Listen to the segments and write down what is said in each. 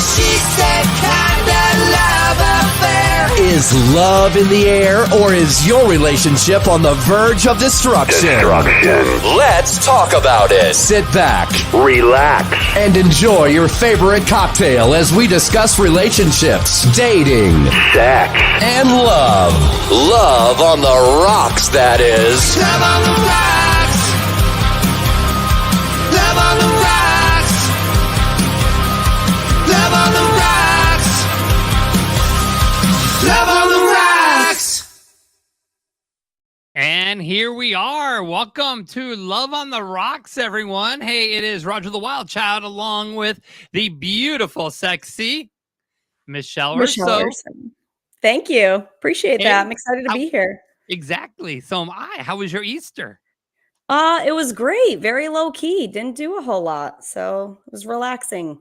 she said kinda love affair. Is love in the air, or is your relationship on the verge of destruction? Let's talk about it. Sit back, Relax. and enjoy your favorite cocktail as we discuss relationships, dating, Sex. and love. Love on the rocks, that is. Love on the rocks. Love on the rocks. Love on the rocks. Love on the rocks. And here we are. Welcome to Love on the Rocks, everyone. Hey, it is Roger the Wild Child along with the beautiful, sexy Michelle Urso. Thank you. Appreciate Hey, that. I'm excited to be here. Exactly. So am I. How was your Easter? It was great. Very low key. Didn't do a whole lot. So it was relaxing.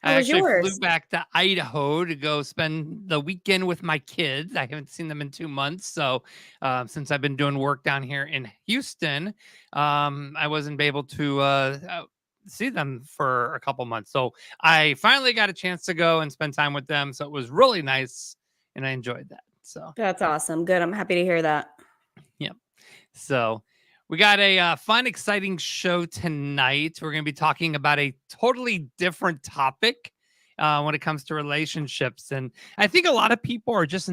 How I was actually yours? flew back to Idaho to go spend the weekend with my kids. I haven't seen them in 2 months. So since I've been doing work down here in Houston, I wasn't able to see them for a couple months. So I finally got a chance to go and spend time with them. So it was really nice and I enjoyed that. So That's awesome. Good. I'm happy to hear that. So we got a fun, exciting show tonight. We're going to be talking about a totally different topic when it comes to relationships. And I think a lot of people are just,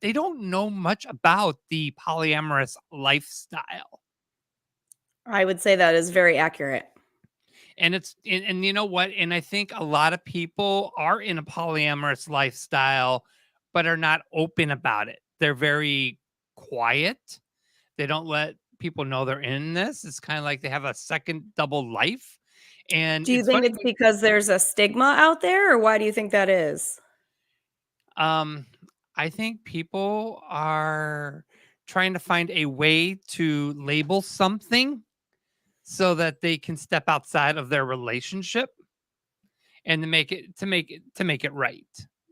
they don't know much about the polyamorous lifestyle. I would say that is very accurate. And and you know what? And I think a lot of people are in a polyamorous lifestyle, but are not open about it. They're very quiet. They don't let people know they're in this. It's kind of like they have a second double life. And Do you think it's because there's a stigma out there, or why do you think that is? I think people are trying to find a way to label something so that they can step outside of their relationship and to make it right.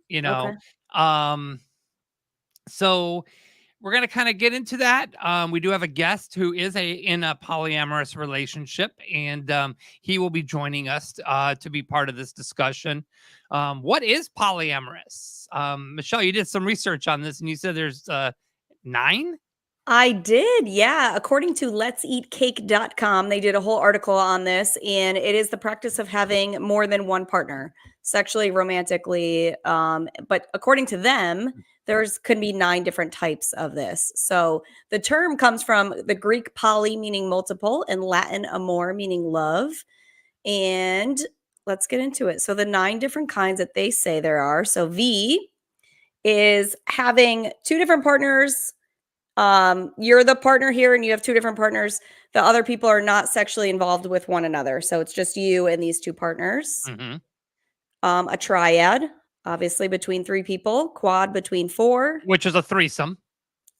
You know. Okay. So we're going to kind of get into that. We do have a guest who is in a polyamorous relationship, and he will be joining us to be part of this discussion. What is polyamorous? Michelle, you did some research on this, and you said there's 9? I did, yeah. According to let'seatcake.com, they did a whole article on this, and it is the practice of having more than one partner, sexually, romantically. But according to them, could be 9 different types of this. So the term comes from the Greek poly, meaning multiple, and Latin amor, meaning love. And let's get into it. So the 9 different kinds that they say there are. So V is having 2 different partners. You're the partner here and you have 2 different partners. The other people are not sexually involved with one another. So it's just you and these 2 partners. Mm-hmm. A triad, obviously between 3 people. Quad between 4. Which is a threesome.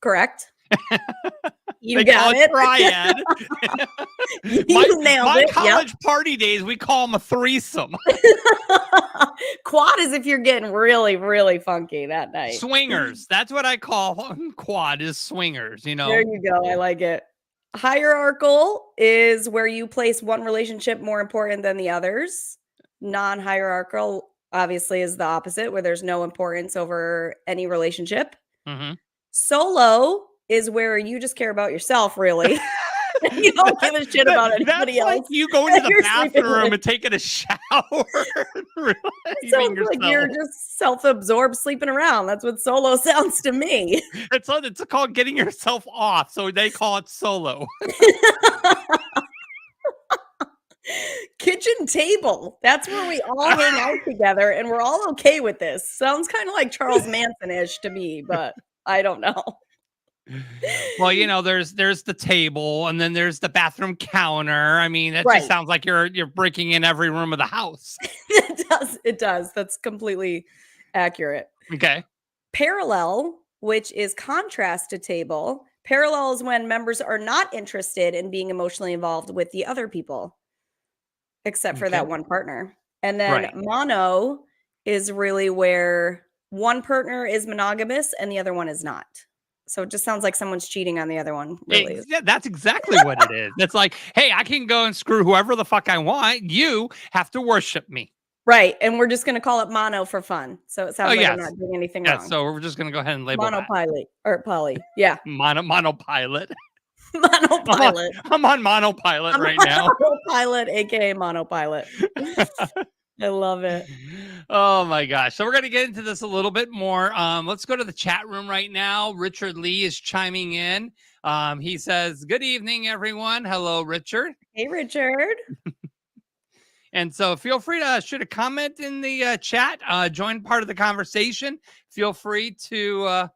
Correct. You They got call it. Triad. You nailed my it. college party days, we call them a threesome. Quad is if you're getting really, really funky that night. Swingers. That's what I call quad, is swingers, you know. There you go. I like it. Hierarchical is where you place one relationship more important than the others. Non-hierarchical, obviously, is the opposite, where there's no importance over any relationship. Mm-hmm. Solo is where you just care about yourself, really. You don't give a shit about anybody else. Like you go into the You're sleeping bathroom with. and taking a shower. It relieving sounds like you're yourself. just self-absorbed sleeping around. That's what solo sounds to me. It's called getting yourself off, so they call it solo. Kitchen table. That's where we all hang out together and we're all okay with this. Sounds kind of like Charles Manson-ish to me, but I don't know. Well, you know, there's the table and then there's the bathroom counter. I mean, that Right. just sounds like you're breaking in every room of the house. It does. That's completely accurate. Okay. Parallel, which is contrast to table. Parallel is when members are not interested in being emotionally involved with the other people, except for that one partner. And then mono is really where one partner is monogamous and the other one is not. So it just sounds like someone's cheating on the other one. Really. Yeah, that's exactly what it is. It's like, hey, I can go and screw whoever the fuck I want. You have to worship me. Right. And we're just going to call it mono for fun. So it sounds like I'm yes. not doing anything Yeah, wrong. so we're just gonna go ahead and label that. Monopilot or poly. Yeah. Monopilot. Monopilot. I'm on monopilot right now. Monopilot, aka monopilot. I love it. Oh my gosh. So we're going to get into this a little bit more. Let's go to the chat room right now. Richard Lee is chiming in. He says, "Good evening, everyone." Hello, Richard. Hey, Richard. And so feel free to shoot a comment in the chat. Join part of the conversation. Feel free to.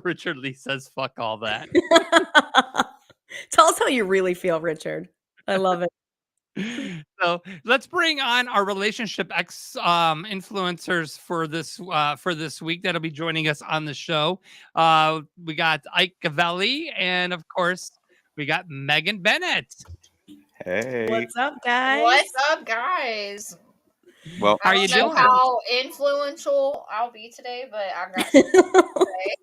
Richard Lee says, "Fuck all that." Tell us how you really feel, Richard. I love it. So let's bring on our relationship influencers for this week that'll be joining us on the show. We got Ike Gavelli, and of course we got Megan Bennett. Hey. What's up, guys? What's up, guys? Well, How I you don't know doing? how influential I'll be today, but I got something to say.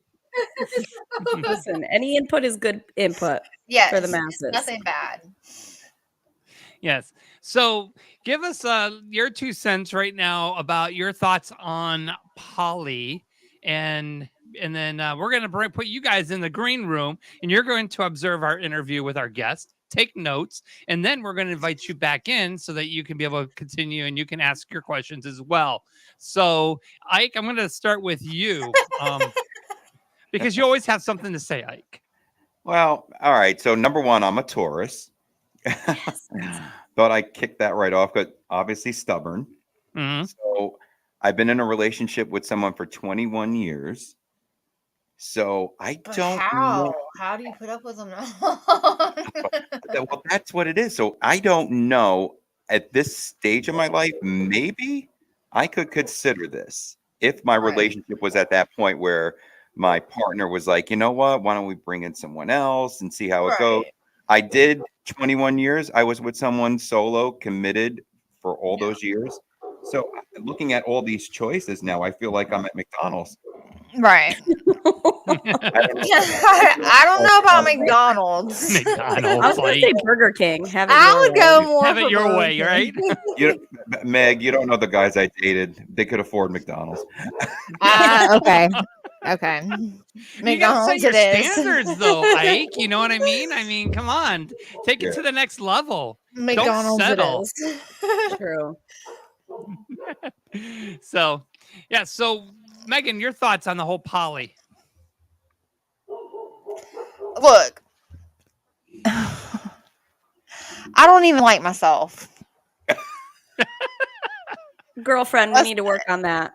Listen, any input is good input Yes, for the masses. nothing bad. Yes. So give us your 2 cents right now about your thoughts on Polly, and then we're going to put you guys in the green room, and you're going to observe our interview with our guest, take notes, and then we're going to invite you back in so that you can be able to continue and you can ask your questions as well. So Ike, I'm going to start with you because you always have something to say, Ike. well, all right. So number one, I'm a Taurus. Thought I kicked that right off, but obviously stubborn. Mhm. So I've been in a relationship with someone for 21 years. So I But don't how? know. How do you put up with them now? Well, that's what it is. So I don't know at this stage of my life, maybe I could consider this if my Right. relationship was at that point where my partner was like, you know what, why don't we bring in someone else and see how it goes? Right. I did 21 years. I was with someone solo, committed for all those years. So looking at all these choices now, I feel like I'm at McDonald's. Right. I don't know about McDonald's. I McDonald's, was going to say Burger King. Have it I your would way. go more have for it your Burger way, King. right? You, Meg, you don't know the guys I dated. They could afford McDonald's. Okay. Okay. You gotta set McDonald's your it is. standards, though, Ike. You know what I mean? I mean, come on, take it Yeah. to the next level. McDonald's it settle. is. True. So, yeah. So, Megan, your thoughts on the whole Polly? Look, I don't even like myself. Girlfriend, we need to work on that.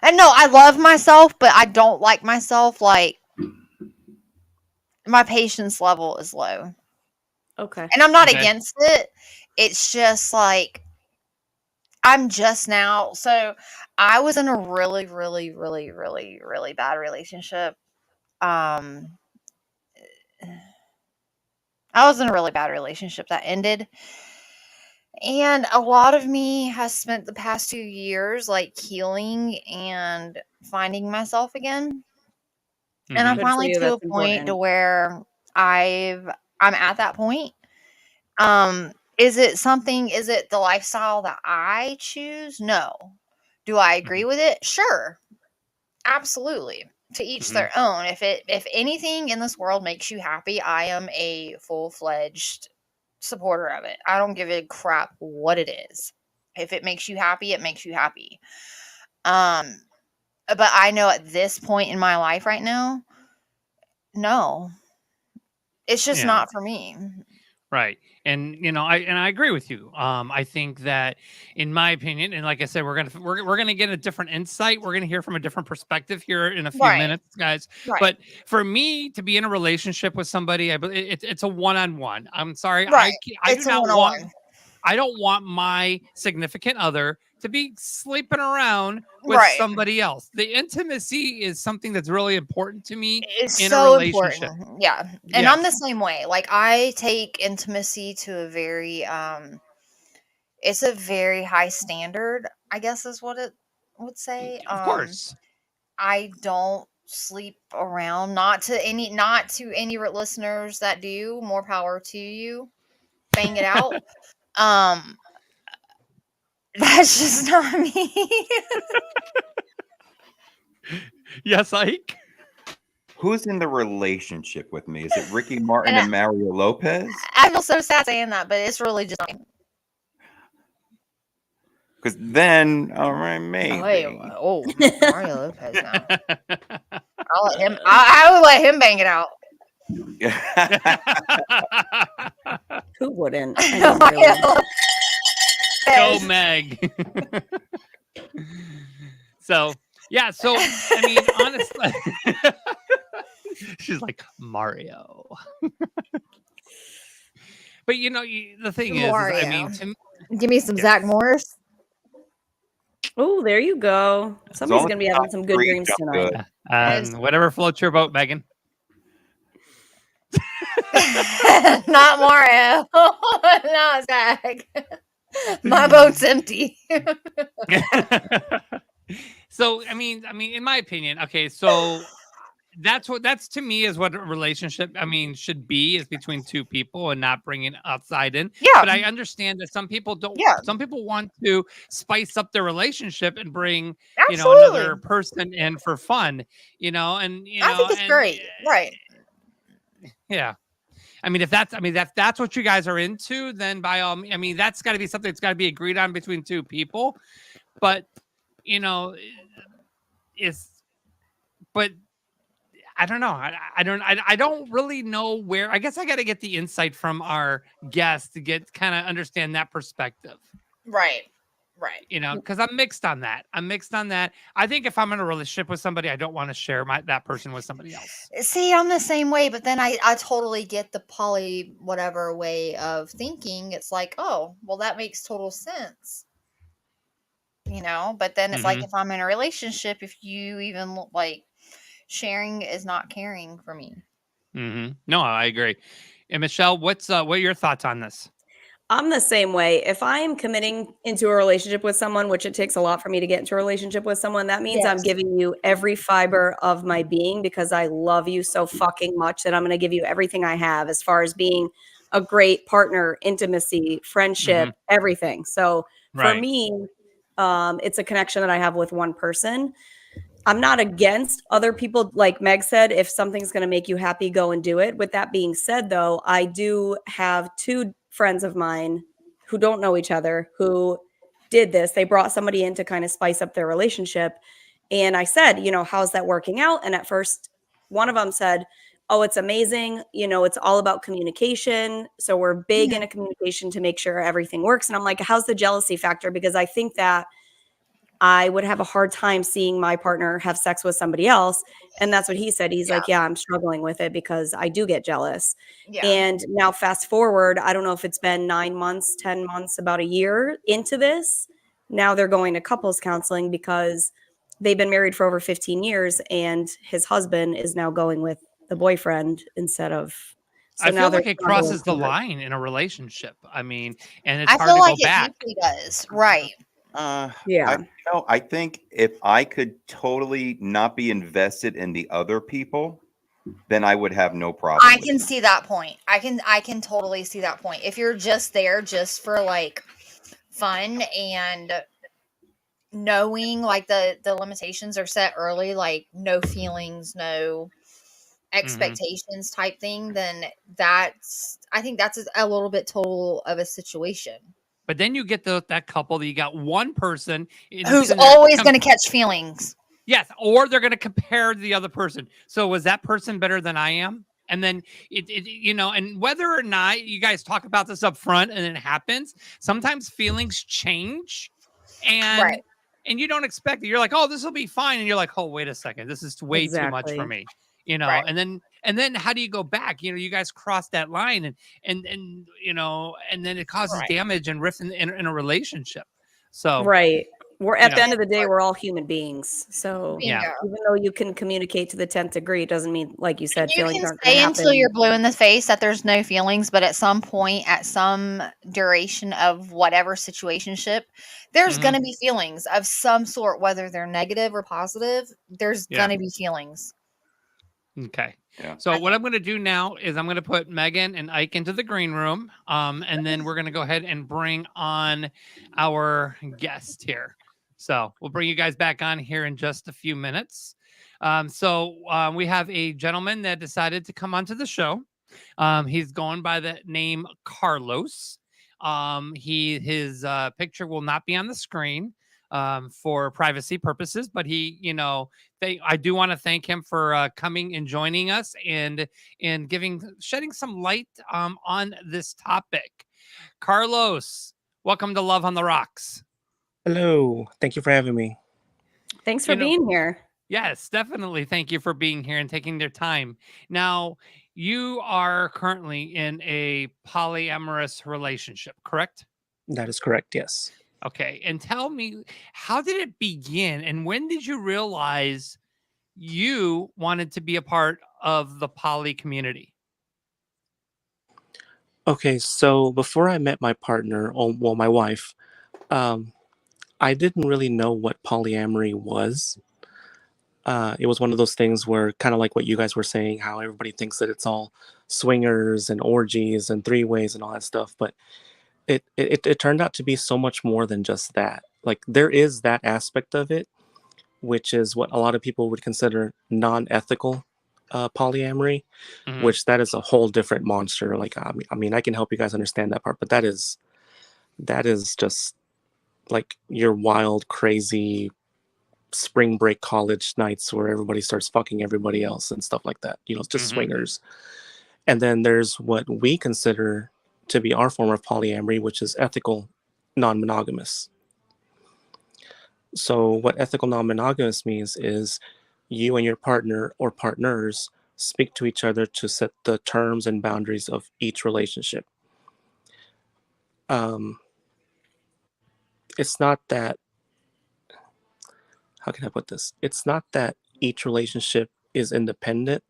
And no, I love myself, but I don't like myself. Like, my patience level is low. Okay. And I'm not Okay. against it. It's just like, I'm just now. So I was in a really, really, really, really, really bad relationship. I was in a really bad relationship that ended. And a lot of me has spent the past 2 years like healing and finding myself again. And I'm Good for finally you, to a that's point to important. where I'm at that point. Is it the lifestyle that I choose? No. Do I agree with it? Sure. Absolutely. To each their own. If anything in this world makes you happy, I am a full-fledged supporter of it. I don't give a crap what it is. If it makes you happy, it makes you happy. But I know at this point in my life right now, no. It's just Yeah. not for me. Right. And I agree with you. I think that, in my opinion, and like I said, we're gonna get a different insight. We're gonna hear from a different perspective here in a few Right. minutes, guys. Right. But for me to be in a relationship with somebody, it's a one-on-one. I'm sorry, Right. I do It's a not one-on-one. want. I don't want my significant other to be sleeping around with Right. somebody else. The intimacy is something that's really important to me It's in a so relationship. important. Yeah. And Yes. I'm the same way. Like, I take intimacy to a very it's a very high standard, I guess is what it would say. Of course. I don't sleep around. Not to any listeners that do. More power to you. Bang it out. That's just not me. Yes, Ike. Who's in the relationship with me? Is it Ricky Martin and Mario Lopez? I feel so sad saying that, but it's really just not me. Because then, all right, maybe. Mario Lopez now. I'll let him. I would let him bang it out. Who wouldn't? I don't really. Go Meg. So yeah, so I mean, honestly, she's like Mario. But you know, the thing is, I mean, give me some Zach Morris. Oh, there you go. Somebody's long gonna as be the having top some good three dreams jump tonight. good. Whatever floats your boat, Megan. Not Mario. No, Zach. My boat's empty. So I mean, in my opinion, okay, so that's to me is what a relationship should be, is between two people and not bringing outside in. Yeah. But I understand that some people don't. Yeah. Some people want to spice up their relationship and bring Absolutely. another person in for fun. And I think it's great. Right. Yeah. I mean, if that's what you guys are into, then by all means, that's got to be something that's got to be agreed on between two people. But but I don't know. I don't really know where. I guess I got to get the insight from our guests to kind of understand that perspective. Right. Because I'm mixed on that. I think if I'm in a relationship with somebody, I don't want to share that person with somebody else. See, I'm the same way, but then I totally get the poly whatever way of thinking. It's like, oh, well, that makes total sense. But then it's like, if I'm in a relationship, if you even like sharing is not caring for me. No, I agree. And Michelle, what are your thoughts on this? I'm the same way. If I am committing into a relationship with someone, which it takes a lot for me to get into a relationship with someone, that means I'm giving you every fiber of my being because I love you so fucking much that I'm going to give you everything I have as far as being a great partner, intimacy, friendship, everything. So for me, it's a connection that I have with one person. I'm not against other people. Like Meg said, if something's going to make you happy, go and do it. With that being said, though, I do have two friends of mine who don't know each other who did this. They brought somebody in to kind of spice up their relationship. And I said, how's that working out? And at first, one of them said, oh, it's amazing. It's all about communication. So we're big into communication to make sure everything works. And I'm like, how's the jealousy factor? Because I think that I would have a hard time seeing my partner have sex with somebody else. And that's what he said. He's like, yeah, I'm struggling with it because I do get jealous. Yeah. And now fast forward, I don't know if it's been 9 months, 10 months, about a year into this. Now they're going to couples counseling because they've been married for over 15 years and his husband is now going with the boyfriend instead of. So I feel like it crosses the line in a relationship. And it's hard to go back. It does. Right. I think if I could totally not be invested in the other people, then I would have no problem. I can see that point. I can totally see that point. If you're just there just for like fun and knowing like the limitations are set early, like no feelings, no expectations type thing, then I think that's a little bit total of a situation. But then you get that couple that you got one person who's always going to catch feelings. Yes, or they're going to compare to the other person. So was that person better than I am? And then and whether or not you guys talk about this up front and it happens, sometimes feelings change and you don't expect it. You're like, oh, this will be fine. And you're like, oh, wait a second. This is way too much for me. And then how do you go back? You guys cross that line and then it causes damage and rift in a relationship. So we're at the end of the day, we're all human beings. So even though you can communicate to the 10th degree, it doesn't mean, like you said, feelings aren't going to happen. Until you're blue in the face that there's no feelings, but at some point, at some duration of whatever situationship, there's going to be feelings of some sort, whether they're negative or positive. There's going to be feelings. Okay. Yeah. So what I'm going to do now is I'm going to put Megan and Ike into the green room, and then we're going to go ahead and bring on our guest here. So we'll bring you guys back on here in just a few minutes. We have a gentleman that decided to come onto the show. He's going by the name Carlos. His picture will not be on the screen for privacy purposes, but I do want to thank him for coming and joining us and shedding some light on this topic. Carlos, welcome to Love on the Rocks. Hello. Thank you for having me. Thanks for being here. Yes, definitely. Thank you for being here and taking their time. Now, you are currently in a polyamorous relationship, correct? That is correct. Yes. Okay. And tell me, how did it begin and when did you realize you wanted to be a part of the poly community? Okay. So before I met my partner, well, my wife, I didn't really know what polyamory was. It was one of those things where, kind of like what you guys were saying, how everybody thinks that it's all swingers and orgies and three ways and all that stuff. But it turned out to be so much more than just that. Like, there is that aspect of it, which is what a lot of people would consider non-ethical polyamory, Mhm. which that is a whole different monster. Like, I mean, I can help you guys understand that part, but that is just like your wild, crazy spring break college nights where everybody starts fucking everybody else and stuff like that. It's just Mhm. swingers. And then there's what we consider to be our form of polyamory, which is ethical non-monogamous. So what ethical non-monogamous means is you and your partner or partners speak to each other to set the terms and boundaries of each relationship. It's not that, how can I put this? It's not that each relationship is independent.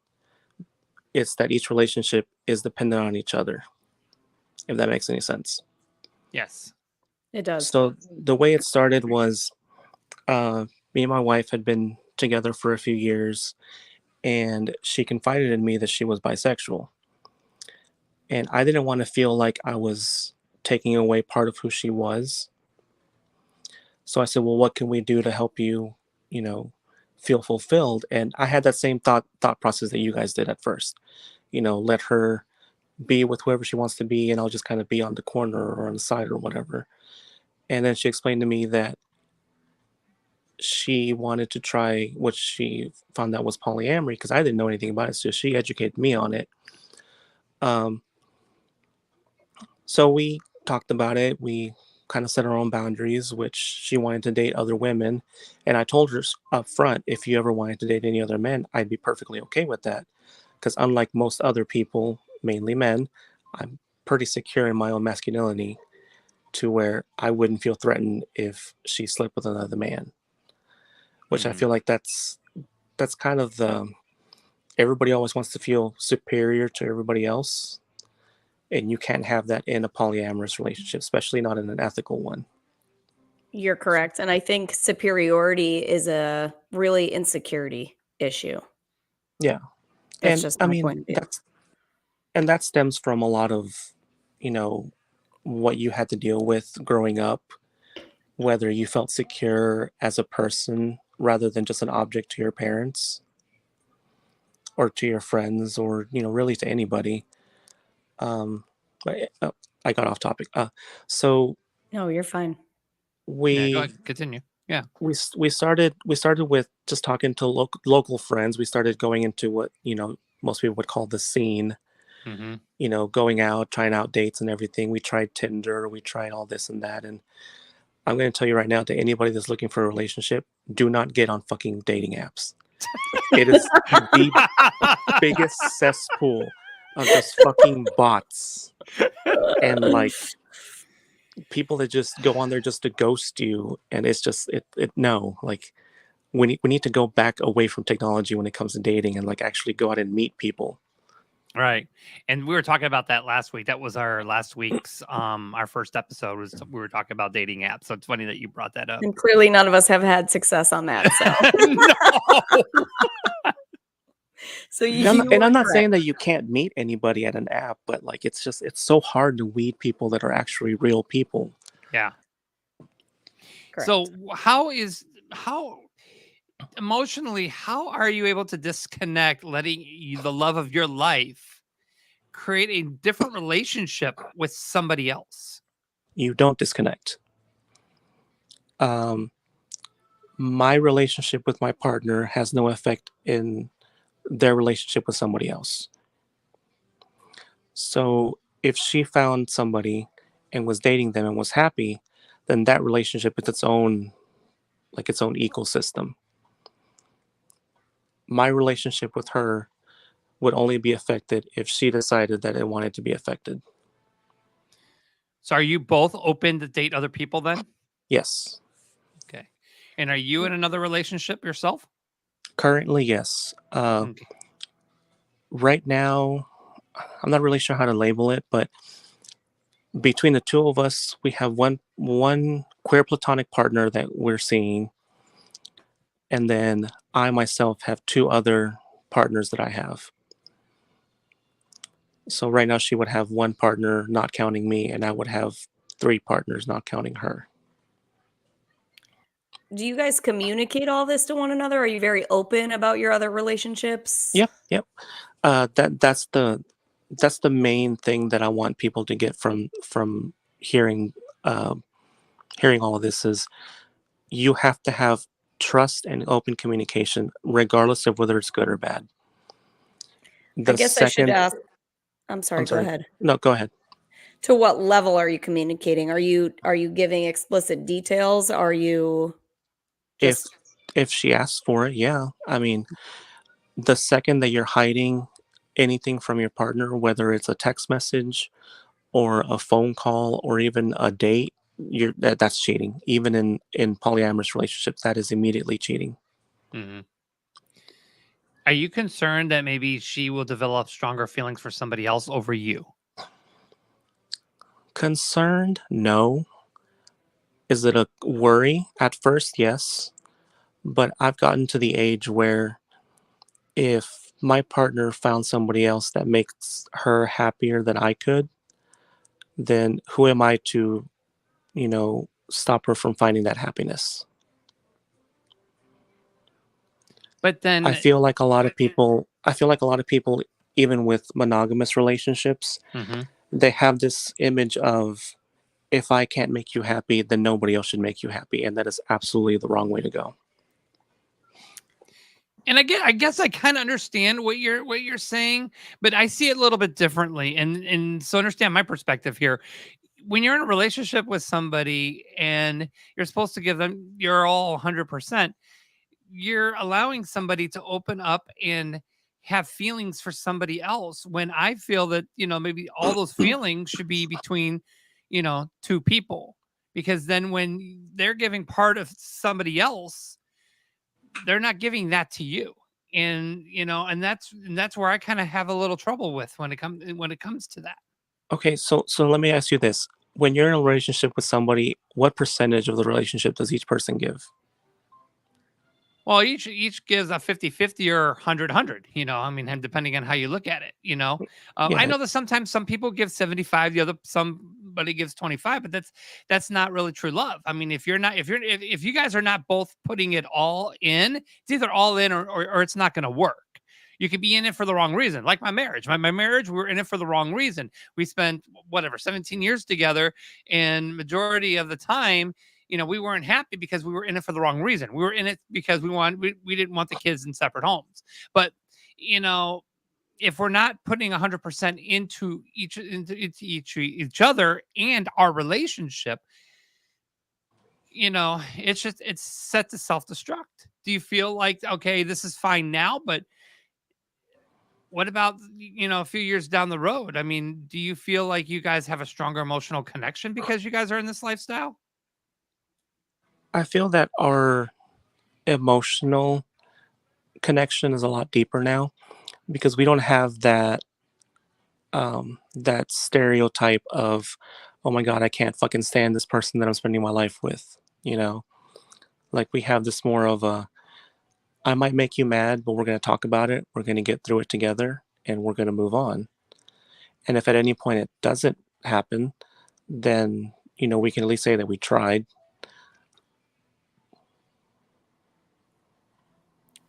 It's that each relationship is dependent on each other, if that makes any sense. Yes. It does. So the way it started was me and my wife had been together for a few years, and she confided in me that she was bisexual. And I didn't want to feel like I was taking away part of who she was. So I said, well, what can we do to help you, feel fulfilled? And I had that same thought process that you guys did at first. Let her be with whoever she wants to be, and I'll just kind of be on the corner or on the side or whatever. And then she explained to me that she wanted to try what she found out was polyamory, because I didn't know anything about it. So she educated me on it. So we talked about it. We kind of set our own boundaries, which she wanted to date other women. And I told her up front, if you ever wanted to date any other men, I'd be perfectly okay with that. Because unlike most other people, mainly men, I'm pretty secure in my own masculinity to where I wouldn't feel threatened if she slept with another man. Which I feel like that's kind of everybody always wants to feel superior to everybody else. And you can't have that in a polyamorous relationship, especially not in an ethical one. You're correct. And I think superiority is a really insecurity issue. Yeah. That's And just I my mean, point of view. that stems from a lot of, what you had to deal with growing up, whether you felt secure as a person rather than just an object to your parents or to your friends or, really to anybody. I got off topic. So No, you're fine. Yeah, go we ahead. Continue. Yeah. we started with just talking to local friends. We started going into what most people would call the scene. Mm-hmm. Going out, trying out dates and everything. We tried Tinder, we tried all this and that. And I'm going to tell you right now, to anybody that's looking for a relationship, do not get on fucking dating apps. It is the biggest cesspool of just fucking bots and like people that just go on there just to ghost you. And it's just no, like we need to go back away from technology when it comes to dating and like actually go out and meet people. Right. And we were talking about that last week. That was our last week's our first episode was we were talking about dating apps. So it's funny that you brought that up. And clearly none of us have had success on that. So No. So And you I'm are not correct. saying that you can't meet anybody at an app, but like it's so hard to weed people that are actually real people. Yeah. Correct. So how emotionally, how are you able to disconnect, letting the love of your life create a different relationship with somebody else? You don't disconnect. Um, my relationship with my partner has no effect in their relationship with somebody else. So if she found somebody and was dating them and was happy, then that relationship is its own ecosystem. My relationship with her would only be affected if she decided that it wanted to be affected. So are you both open to date other people then? Yes. Okay. And are you in another relationship yourself? Currently, yes. Okay. Right now, I'm not really sure how to label it, but between the two of us, we have one queer platonic partner that we're seeing, and then I myself have two other partners that I have. So right now, she would have one partner, not counting me, and I would have three partners, not counting her. Do you guys communicate all this to one another? Are you very open about your other relationships? Yep. That's the main thing that I want people to get from hearing hearing all of this is you have to have trust and open communication, regardless of whether it's good or bad. I The guess I should second, ask. I'm sorry, I'm go sorry. ahead. No, go ahead. To what level are you communicating? Are you giving explicit details? Are you If just if she asks for it, yeah. I mean, the second that you're hiding anything from your partner, whether it's a text message or a phone call or even a date, that's cheating. Even in polyamorous relationships, that is immediately cheating. Mhm. Are you concerned that maybe she will develop stronger feelings for somebody else over you? Concerned? No. Is it a worry? At first, yes. But I've gotten to the age where if my partner found somebody else that makes her happier than I could, then who am I to, stop her from finding that happiness? But I then, feel like a lot of people, even with monogamous relationships, Mhm. they have this image of if I can't make you happy, then nobody else should make you happy. And that is absolutely the wrong way to go. And I guess I kind of understand what you're saying, but I see it a little bit differently. And so understand my perspective here. When you're in a relationship with somebody and you're supposed to give them your all 100%, you're allowing somebody to open up and have feelings for somebody else, when I feel that, maybe all those feelings should be between, two people. Because then when they're giving part of somebody else, they're not giving that to you. And that's where I kind of have a little trouble with when it comes to that. Okay, so let me ask you this. When you're in a relationship with somebody, what percentage of the relationship does each person give? Well, each gives a 50-50 or 100-100, I mean, and depending on how you look at it. I Yeah, know that sometimes some people give 75, somebody gives 25, but that's not really true love. I mean, if you guys are not both putting it all in, it's either all in or it's not going to work. You could be in it for the wrong reason. Like my marriage. My marriage, we were in it for the wrong reason. We spent whatever 17 years together, and majority of the time, we weren't happy because we were in it for the wrong reason. We were in it because we didn't want the kids in separate homes. But you know, if we're not putting 100% into each other and our relationship, it's set to self-destruct. Do you feel like, okay, this is fine now, but what about, a few years down the road? I mean, do you feel like you guys have a stronger emotional connection because you guys are in this lifestyle? I feel that our emotional connection is a lot deeper now because we don't have that stereotype of, oh my god, I can't fucking stand this person that I'm spending my life with. Like we have this more of a I might make you mad, but we're going to talk about it. We're going to get through it together, and we're going to move on. And if at any point it doesn't happen, then, we can at least say that we tried.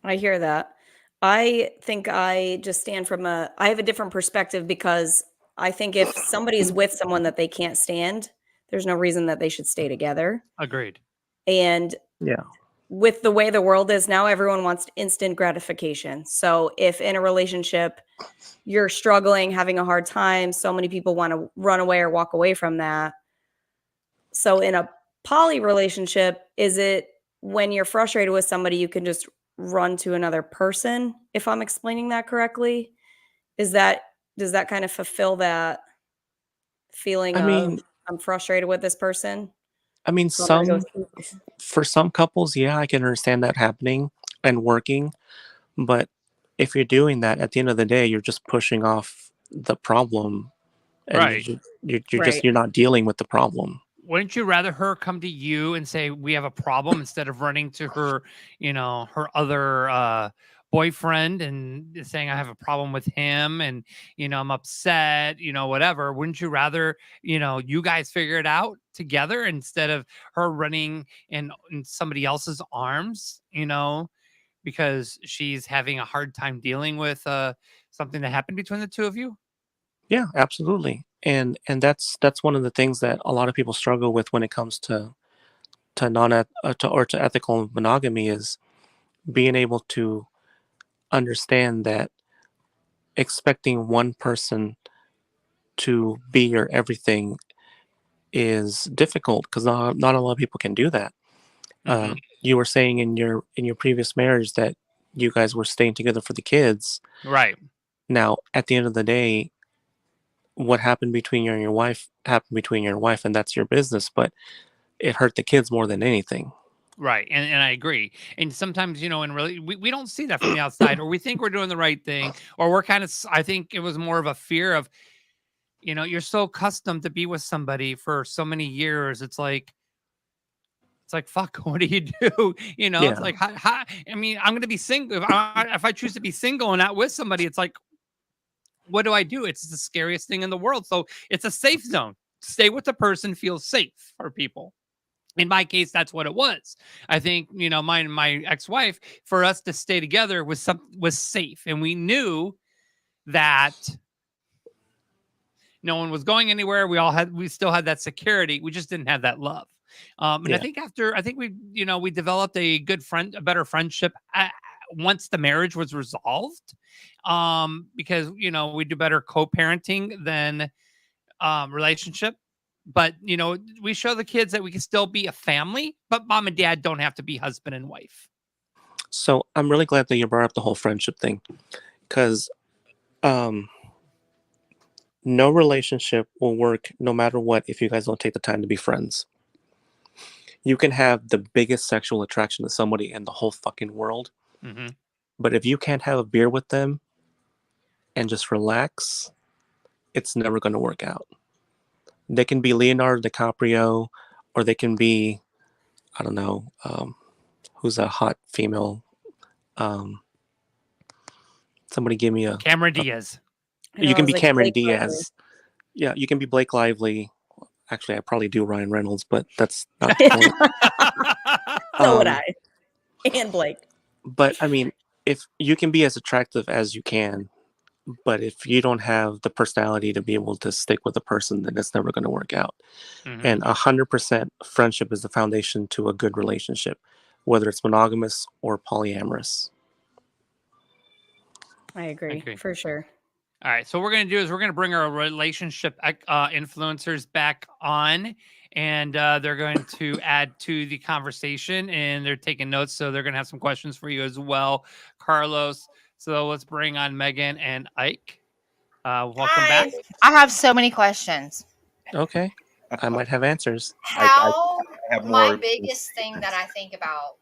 I hear that. I think I just stand from I have a different perspective because I think if somebody is with someone that they can't stand, there's no reason that they should stay together. Agreed. And Yeah. with the way the world is now, everyone wants instant gratification. So if in a relationship you're struggling, having a hard time, so many people want to run away or walk away from that. So in a poly relationship, is it when you're frustrated with somebody, you can just run to another person? If I'm explaining that correctly, does that kind of fulfill that feeling I of mean, I'm frustrated with this person? So I'm gonna go for some couples, yeah, I can understand that happening and working. But if you're doing that, at the end of the day, you're just pushing off the problem, and Right. right. you're not dealing with the problem. Wouldn't you rather her come to you and say we have a problem instead of running to her, her other boyfriend and saying I have a problem with him and I'm upset, whatever. Wouldn't you rather, you guys figure it out together instead of her running in somebody else's arms, because she's having a hard time dealing with something that happened between the two of you? Yeah, absolutely. And that's one of the things that a lot of people struggle with when it comes to to ethical monogamy is being able to understand that expecting one person to be your everything is difficult because not a lot of people can do that. Mhm. You were saying in your previous marriage that you guys were staying together for the kids. Right. Now, at the end of the day, what happened between you and your wife happened between your wife, and that's your business. But it hurt the kids more than anything. Right. And I agree. And sometimes, and really, we don't see that from the outside, or we think we're doing the right thing, or we're kind of, I think it was more of a fear of, you're so accustomed to be with somebody for so many years. It's like, fuck, what do you do? It's Yeah, like, I mean, I'm going to be single. If I choose to be single and not with somebody, it's like, what do I do? It's the scariest thing in the world. So it's a safe zone. Stay with the person, feel safe for people. In my case, that's what it was. I think, my ex-wife, for us to stay together was safe. And we knew that no one was going anywhere. We still had that security. We just didn't have that love. And yeah. I think we developed a better friendship once the marriage was resolved. Because, we do better co-parenting than relationship. But, we show the kids that we can still be a family, but mom and dad don't have to be husband and wife. So I'm really glad that you brought up the whole friendship thing, because no relationship will work no matter what if you guys don't take the time to be friends. You can have the biggest sexual attraction to somebody in the whole fucking world, Mm-hmm. but if you can't have a beer with them and just relax, it's never going to work out. They can be Leonardo DiCaprio, or they can be, I don't know, who's a hot female. Somebody give me Cameron Diaz. You can be like Cameron Blake Lively. Diaz. Yeah, you can be Blake Lively. Actually, I probably do Ryan Reynolds, but that's not the point. So would I. And Blake. But I mean, if you can be as attractive as you can, but if you don't have the personality to be able to stick with a person, then it's never going to work out. Mhm. And 100% friendship is the foundation to a good relationship, whether it's monogamous or polyamorous. I agree. For sure. All right. So what we're going to do is we're going to bring our relationship influencers back on, and they're going to add to the conversation, and they're taking notes. So they're going to have some questions for you as well, Carlos. So let's bring on Megan and Ike. Welcome back. I have so many questions. Okay, I might have answers. How I have my more. biggest thing that I think about,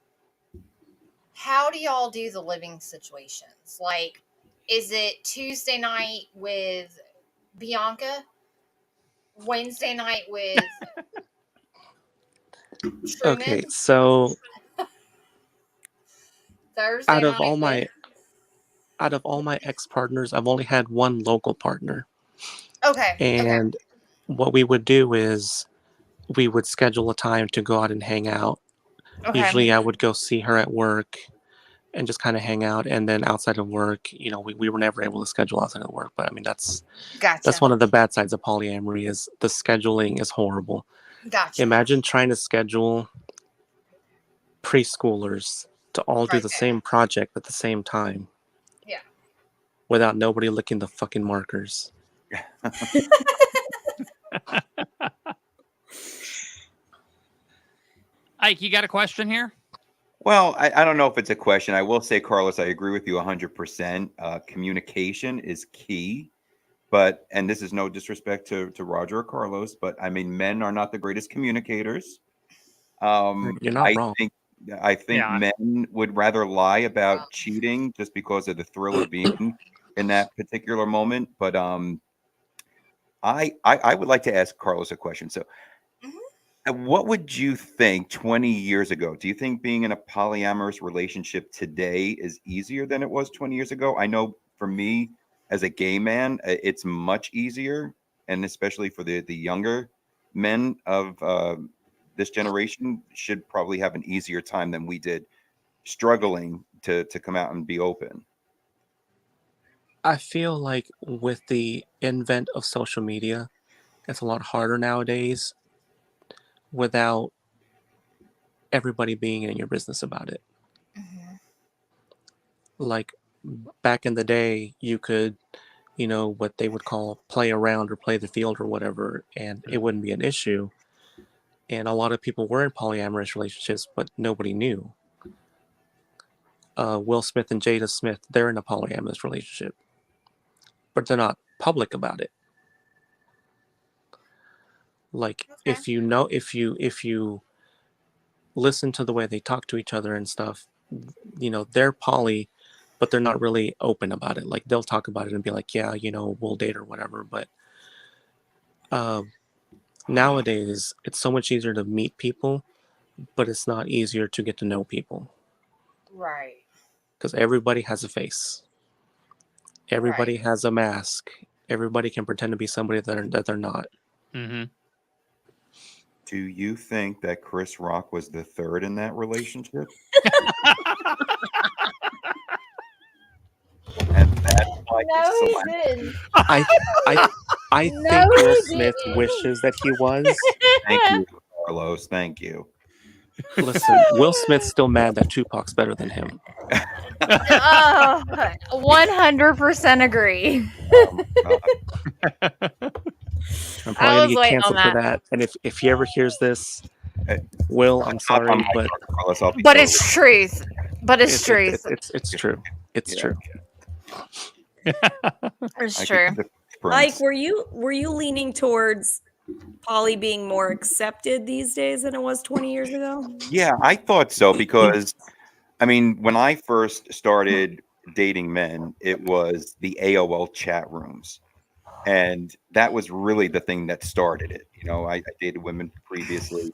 how do y'all do the living situations? Like, is it Tuesday night with Bianca, Wednesday night with Truman, Okay, so Thursday out of night. all my ex partners, I've only had one local partner, Okay. and what we would do is we would schedule a time to go out and hang out. Okay. Usually, I would go see her at work and just kind of hang out, and then outside of work, we were never able to schedule outside of work. But I mean, that's Gotcha. one of the bad sides of polyamory is the scheduling is horrible. Gotcha. Imagine trying to schedule preschoolers to all do Right. the same project at the same time. Yeah. Without nobody licking the fucking markers. Ike, you got a question here? Well, I don't know if it's a question. I will say, Carlos, I agree with you 100%. Communication is key. But, and this is no disrespect to Roger or Carlos, but I mean, men are not the greatest communicators. You're not I wrong. think men would rather lie about cheating just because of the thrill of being in that particular moment. But I would like to ask Carlos a question. So, what would you think 20 years ago? Do you think being in a polyamorous relationship today is easier than it was 20 years ago? I know for me, as a gay man, it's much easier, and especially for the younger men of this generation should probably have an easier time than we did, struggling to come out and be open. I feel like with the invent of social media, it's a lot harder nowadays without everybody being in your business about it. Like back in the day, you could, what they would call play around or play the field or whatever, and it wouldn't be an issue. And a lot of people were in polyamorous relationships, but nobody knew. Will Smith and Jada Smith, they're in a polyamorous relationship, but they're not public about it. Like if you listen to the way they talk to each other and stuff, they're poly, but they're not really open about it. Like they'll talk about it and be like, yeah, we'll date or whatever. But nowadays, it's so much easier to meet people, but it's not easier to get to know people. Right. Because everybody has a face. Everybody has a mask. Everybody can pretend to be somebody that they're not. Mm-hmm. Do you think that Chris Rock was the third in that relationship? And that's why No, he's he so didn't. I No, think Will he Smith didn't. wishes that he was. Thank you, Carlos. Thank you. Listen, Will Smith's still mad that Tupac's better than him. 100% agree. I'm I probably gonna was get waiting canceled on for that. And if he ever hears this, Will, I'm sorry, but Carlos, I'll be But totally- it's truth. But it's truth. it's true. It's Yeah. true. It's I true. could- Ike, Prince. were you leaning towards poly being more accepted these days than it was 20 years ago? Yeah, I thought so because, I mean, when I first started dating men, it was the AOL chat rooms. And that was really the thing that started it. I dated women previously,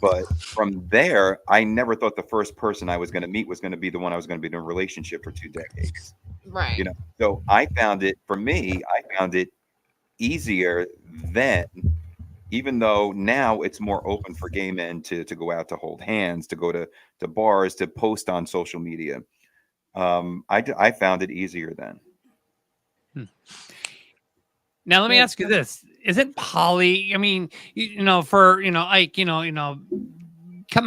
but from there, I never thought the first person I was going to meet was going to be the one I was going to be in a relationship for 2 decades. Right. So I found it easier then, even though now it's more open for gay men to go out, to hold hands, to go to bars, to post on social media. I found it easier then. Now let me ask you this: isn't poly? I mean, for Ike, coming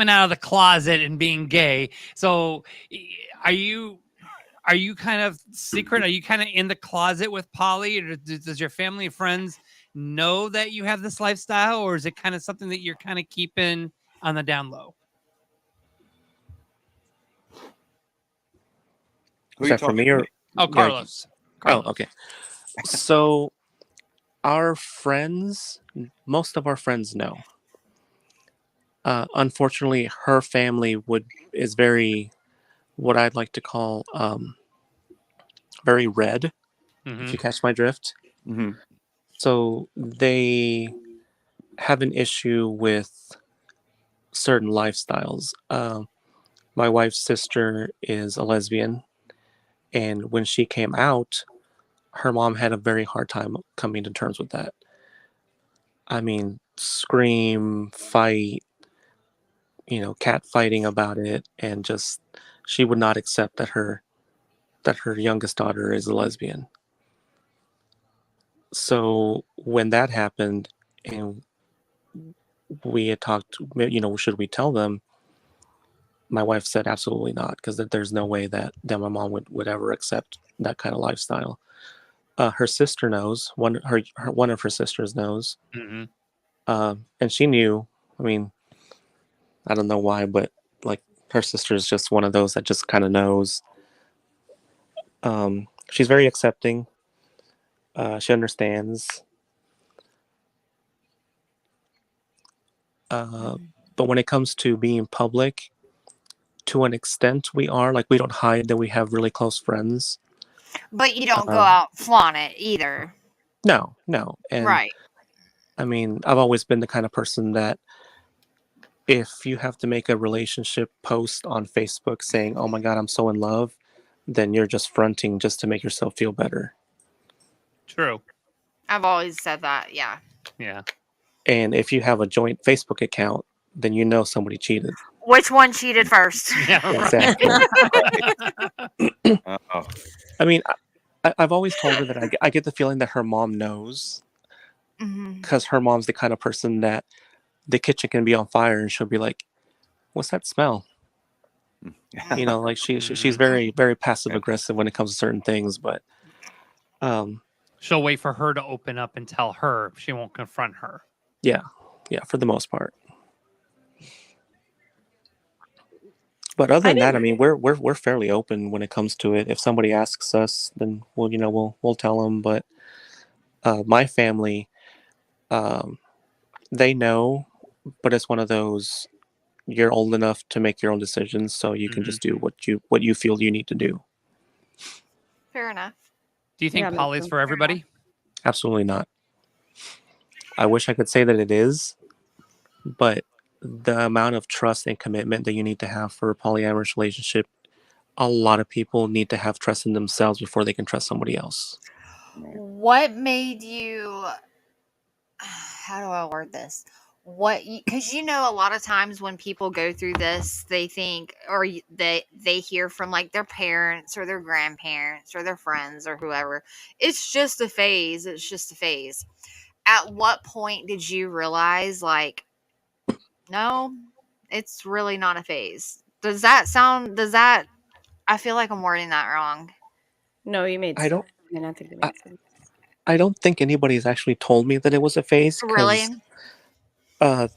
out of the closet and being gay. So, are you kind of secret? Are you kind of in the closet with poly, or does your family and friends know that you have this lifestyle, or is it kind of something that you're kind of keeping on the down low? Who Is are you that for talking me to? or? Oh, Carlos. Oh, okay. So our friends, most of our friends know. Unfortunately, her family is very, what I'd like to call, very red. If you catch my drift. Mm-hmm. So they have an issue with certain lifestyles. My wife's sister is a lesbian, and when she came out, her mom had a very hard time coming to terms with that. I mean, scream, fight, cat fighting about it, and just she would not accept that her youngest daughter is a lesbian. So when that happened, and we had talked, should we tell them? My wife said absolutely not, because there's no way that my mom would ever accept that kind of lifestyle. Her sister knows. One of her sisters knows, Mhm. and she knew. I mean, I don't know why, but like her sister is just one of those that just kind of knows. She's very accepting. She understands. But when it comes to being public, to an extent, we are like we don't hide that we have really close friends. But you don't go Um, out flaunt it either. no, and Right. I mean, I've always been the kind of person that if you have to make a relationship post on Facebook saying, "Oh my God, I'm so in love," then you're just fronting just to make yourself feel better. True. I've always said that. Yeah. Yeah. And if you have a joint Facebook account, then you know somebody cheated. Which one cheated first? Yeah. Exactly. Oh, I mean, I've always told her that I get the feeling that her mom knows, Mhm. because her mom's the kind of person that the kitchen can be on fire and she'll be like, "What's that smell?" Like she's very, very passive aggressive when it comes to certain things, but She'll wait for her to open up and tell her. She won't confront her. yeah, for the most part. But other than that, I mean, we're fairly open when it comes to it. If somebody asks us, then we'll tell them. But my family, um, they know, but it's one of those, you're old enough to make your own decisions, so you can just do what you feel you need to do. Fair enough. Do you think Yeah, makes poly's sense. for everybody? Absolutely not. I wish I could say that it is, but the amount of trust and commitment that you need to have for a polyamorous relationship, a lot of people need to have trust in themselves before they can trust somebody else. What made you? How do I word this? Because a lot of times when people go through this, they think, or they hear from like their parents or their grandparents or their friends or whoever, it's just a phase. It's just a phase. At what point did you realize, like, no, it's really not a phase? Does that? I feel like I'm wording that wrong. No, you made I don't. sense. I mean, I think it I, makes sense. I don't think anybody's actually told me that it was a phase, Really? because uh,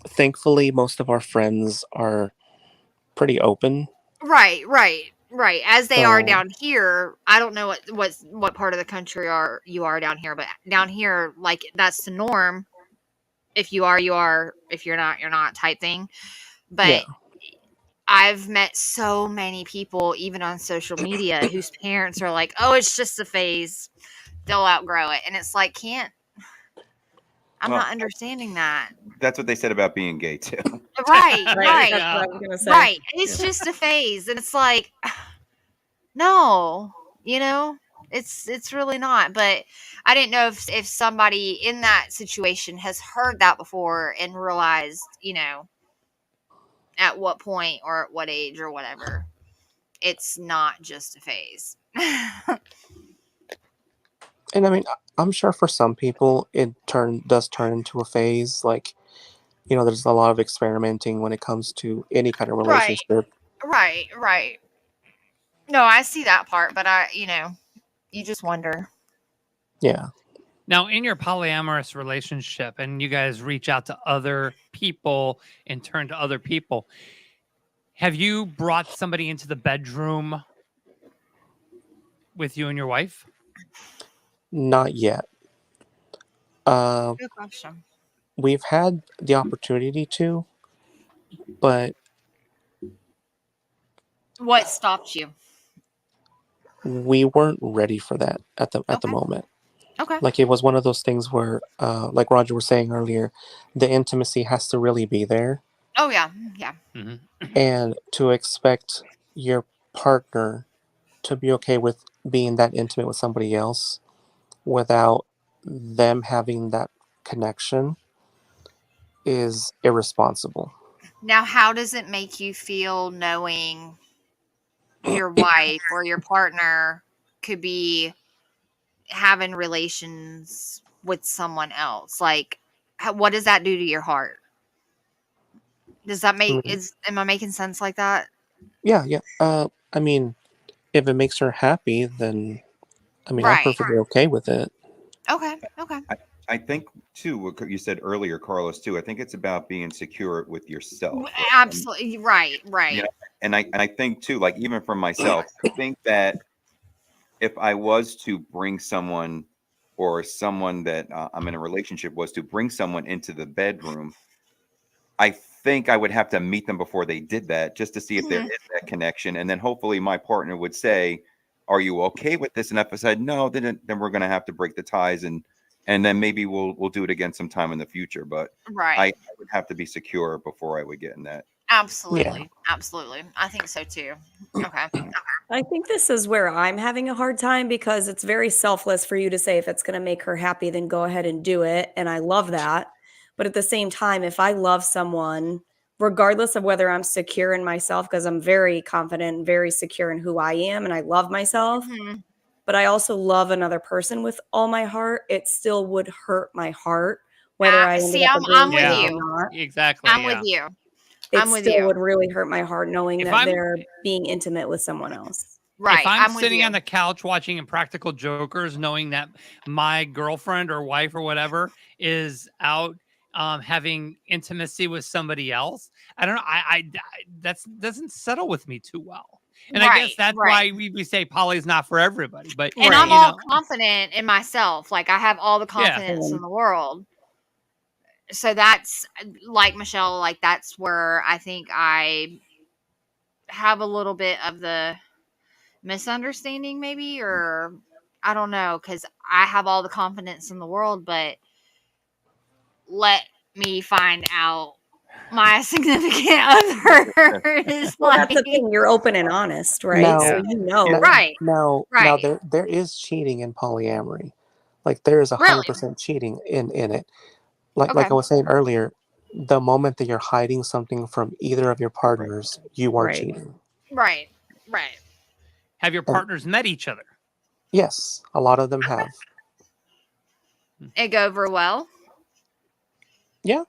thankfully most of our friends are pretty open. Right. As they are So down here, I don't know what part of the country you are down here, but down here, like that's the norm. If you are, you are. If you're not, you're not. Type thing. yeah, But I've met so many people, even on social media, whose parents are like, "Oh, it's just a phase. They'll outgrow it," and it's like, I'm well, not understanding that. that's what they said about being gay too. Right, Right. right, That's what I was gonna say. right. It's just a phase, and it's like, no, it's really not. But I didn't know if somebody in that situation has heard that before and realized, at what point or at what age or whatever, it's not just a phase. and I mean, I'm sure for some people it does turn into a phase. Like, there's a lot of experimenting when it comes to any kind of Right, relationship. right. No, I see that part, but you just wonder. Yeah. Now, in your polyamorous relationship, and you guys reach out to other people and turn to other people, have you brought somebody into the bedroom with you and your wife? Not yet. Good question. We've had the opportunity to, but What stopped you? we weren't ready for that at the Okay. moment. Okay. Like, it was one of those things where, like Roger was saying earlier, the intimacy has to really be there. Oh yeah, yeah. Mhm. And to expect your partner to be okay with being that intimate with somebody else without them having that connection is irresponsible. Now, how does it make you feel knowing your wife or your partner could be having relations with someone else? Like, what does that do to your heart? Does that I make mean, am I making sense like that? yeah, yeah. I mean, if it makes her happy, then I mean, I'm Right. perfectly okay with it. Okay. Okay. I think too what you said earlier, Carlos, too. I think it's about being secure with yourself, right? And Absolutely. Right. you Right. know, and I think too, like even for myself, I think that if I was to bring someone or someone that I'm in a relationship was to bring someone into the bedroom, I think I would have to meet them before they did that just to see if there Mhm. is that connection. And then hopefully my partner would say, "Are you okay with this?" And if I said no, then we're gonna have to break the ties and then maybe we'll do it again sometime in the future. But I, Right. I would have to be secure before I would get in that. Yeah. Absolutely. Absolutely. I think so too. Okay. I think this is where I'm having a hard time because it's very selfless for you to say if it's going to make her happy, then go ahead and do it. And I love that. But at the same time, if I love someone, regardless of whether I'm secure in myself, because I'm very confident and very secure in who I am and I love myself, Mhm. but I also love another person with all my heart, it still would hurt my heart, whether I ended See, up I'm agreeing with to it Yeah, or you. not. exactly. I'm with Yeah. you. It I'm with still you. would really hurt my heart knowing If that I'm they're being intimate with someone else. if Right. I'm I'm with sitting you. on the couch watching Impractical Jokers, knowing that my girlfriend or wife or whatever is out having intimacy with somebody else, I don't know. That's doesn't settle with me too well. And I guess Right. that's Right. why we say poly's not for everybody. But And I'm Right. you all know, confident in myself. Like I have all the yeah, confidence in the world. So that's like Michelle, like that's where I think I have a little bit of the misunderstanding, maybe, or I don't know, because I have all the confidence in the world, but let me find out my significant other is Well, like, that's the thing. You're open and honest, right? So Now, yeah, you now, know. right, now, right, there is cheating in polyamory. Like there is really, 100% cheating in it. Like okay, I was saying earlier, the moment that you're hiding something from either of your partners, you are Right. cheating. right, right. have your And partners met each other? yes, a lot of them have. It go over well. Yeah.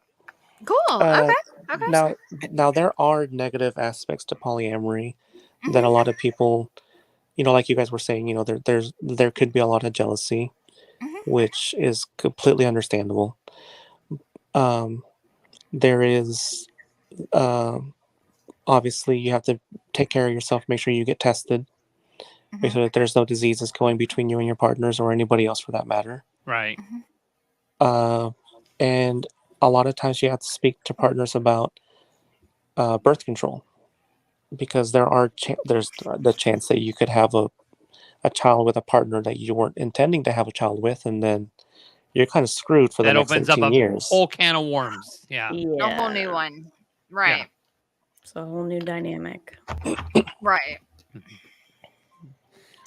Cool. Uh, Okay. Okay. now there are negative aspects to polyamory that Hmm. a lot of people, like you guys were saying, there could be a lot of jealousy, Hmm. which is completely understandable. Um, there is, um, obviously you have to take care of yourself, make sure you get tested, make Hmm. sure that there's no diseases going between you and your partners or anybody else for that matter. Right. Hmm. Uh, and a lot of times you have to speak to partners about birth control because there's the chance that you could have a child with a partner that you weren't intending to have a child with, and then you're kind of screwed for the That next opens up 18 a years. whole can of worms. Yeah, A whole Yeah. new one. yeah. Right. It's a whole new dynamic. Right.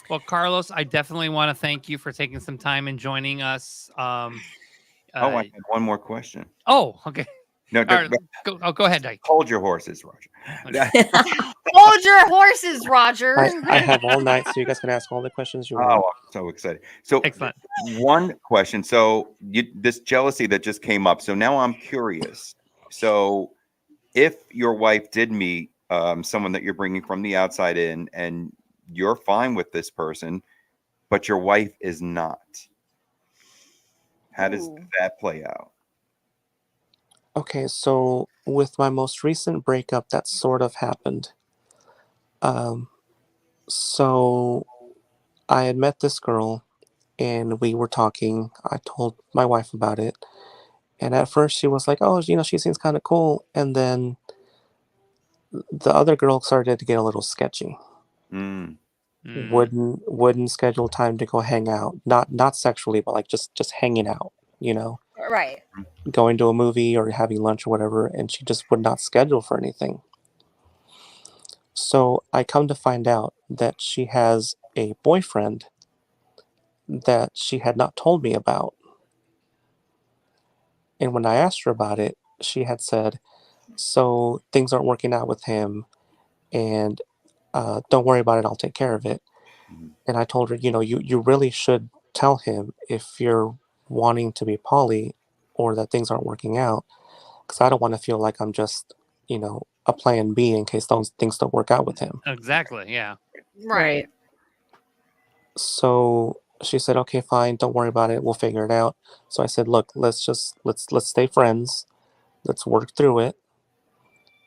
Well, Carlos, I definitely want to thank you for taking some time and joining us. Oh, I had one more question. Okay. No, All right, go ahead, Dyke. hold your horses, Roger. Hold your horses, Roger. I have all night, so you guys can ask all the questions you Oh, want. I'm so excited. So Excellent. one question. So this jealousy that just came up. So now I'm curious. So if your wife did meet someone that you're bringing from the outside in and you're fine with this person, but your wife is not, how does Ooh. that play out? Okay, so with my most recent breakup, that sort of happened. Um, so I had met this girl and we were talking. I told my wife about it. And at first she was like, oh, she seems kind of cool. And then the other girl started to get a little sketchy. Mm, Mm, Wouldn't schedule time to go hang out. Not sexually, but like just hanging out, you know. Right. going to a movie or having lunch or whatever, and she just would not schedule for anything. So I come to find out that she has a boyfriend that she had not told me about. And when I asked her about it, she had said, so things aren't working out with him, and don't worry about it, I'll take care of it. Mhm. And I told her, you really should tell him if you're wanting to be poly or that things aren't working out, because I don't want to feel like I'm just, a plan B in case those things don't work out with him. Exactly. Yeah. Right. So she said, okay, fine, don't worry about it, we'll figure it out. So I said, look, let's stay friends, let's work through it,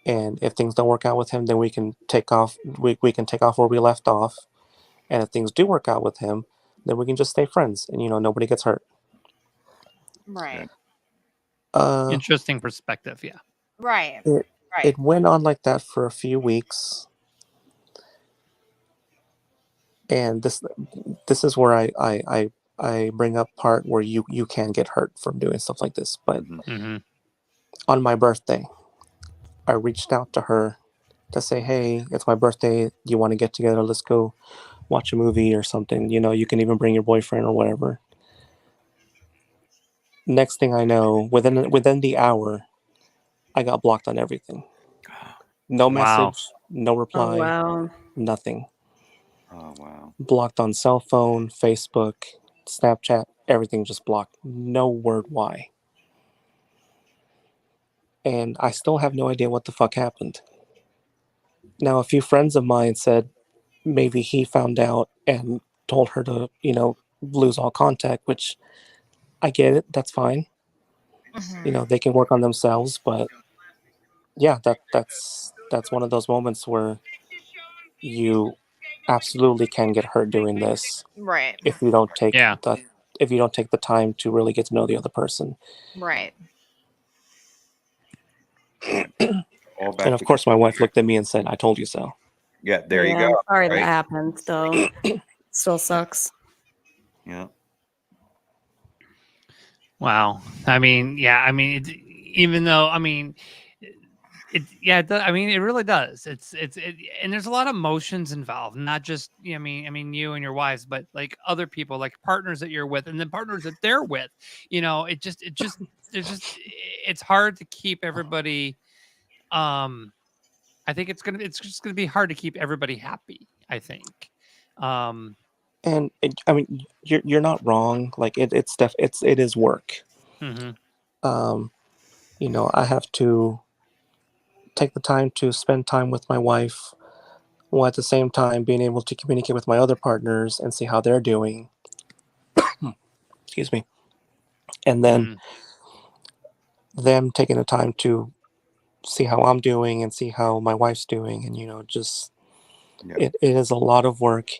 and if things don't work out with him, then we can take off where we left off, and if things do work out with him, then we can just stay friends, and nobody gets hurt. Right. Interesting perspective. Yeah. Right. It, Right. it went on like that for a few weeks, and this is where I bring up part where you can get hurt from doing stuff like this. But Mm-hmm. on my birthday, I reached out to her to say, hey, it's my birthday, you want to get together, let's go watch a movie or something, you can even bring your boyfriend or whatever. Next thing I know, within the hour, I got blocked on everything. No Wow. message, no Oh, reply, wow. nothing. Oh wow. Blocked on cell phone, Facebook, Snapchat, everything just blocked. No word why. And I still have no idea what the fuck happened. Now, a few friends of mine said maybe he found out and told her to, lose all contact, which I get it. That's fine. Mhm. They can work on themselves, but yeah, that's one of those moments where you absolutely can get hurt doing this Right. if you don't take Yeah. the time to really get to know the other person. Right. All back And of to course, my wife looked at me and said, "I told you so." yeah. There you Yeah, go. sorry that Right. happened, though. Still sucks. Yeah. Wow. I mean, yeah. I mean, even though, I mean, yeah. I mean, it really does. And there's a lot of emotions involved, not just, I mean, you and your wives, but like other people, like partners that you're with, and then partners that they're with. It's hard to keep everybody. I think it's just gonna be hard to keep everybody happy. I think. Um, And I mean, you're not wrong. Like it is work. mhm. Um, I have to take the time to spend time with my wife, while at the same time being able to communicate with my other partners and see how they're doing. Excuse me. And then Mhm. them taking the time to see how I'm doing and see how my wife's doing, and just Yeah. it is a lot of work,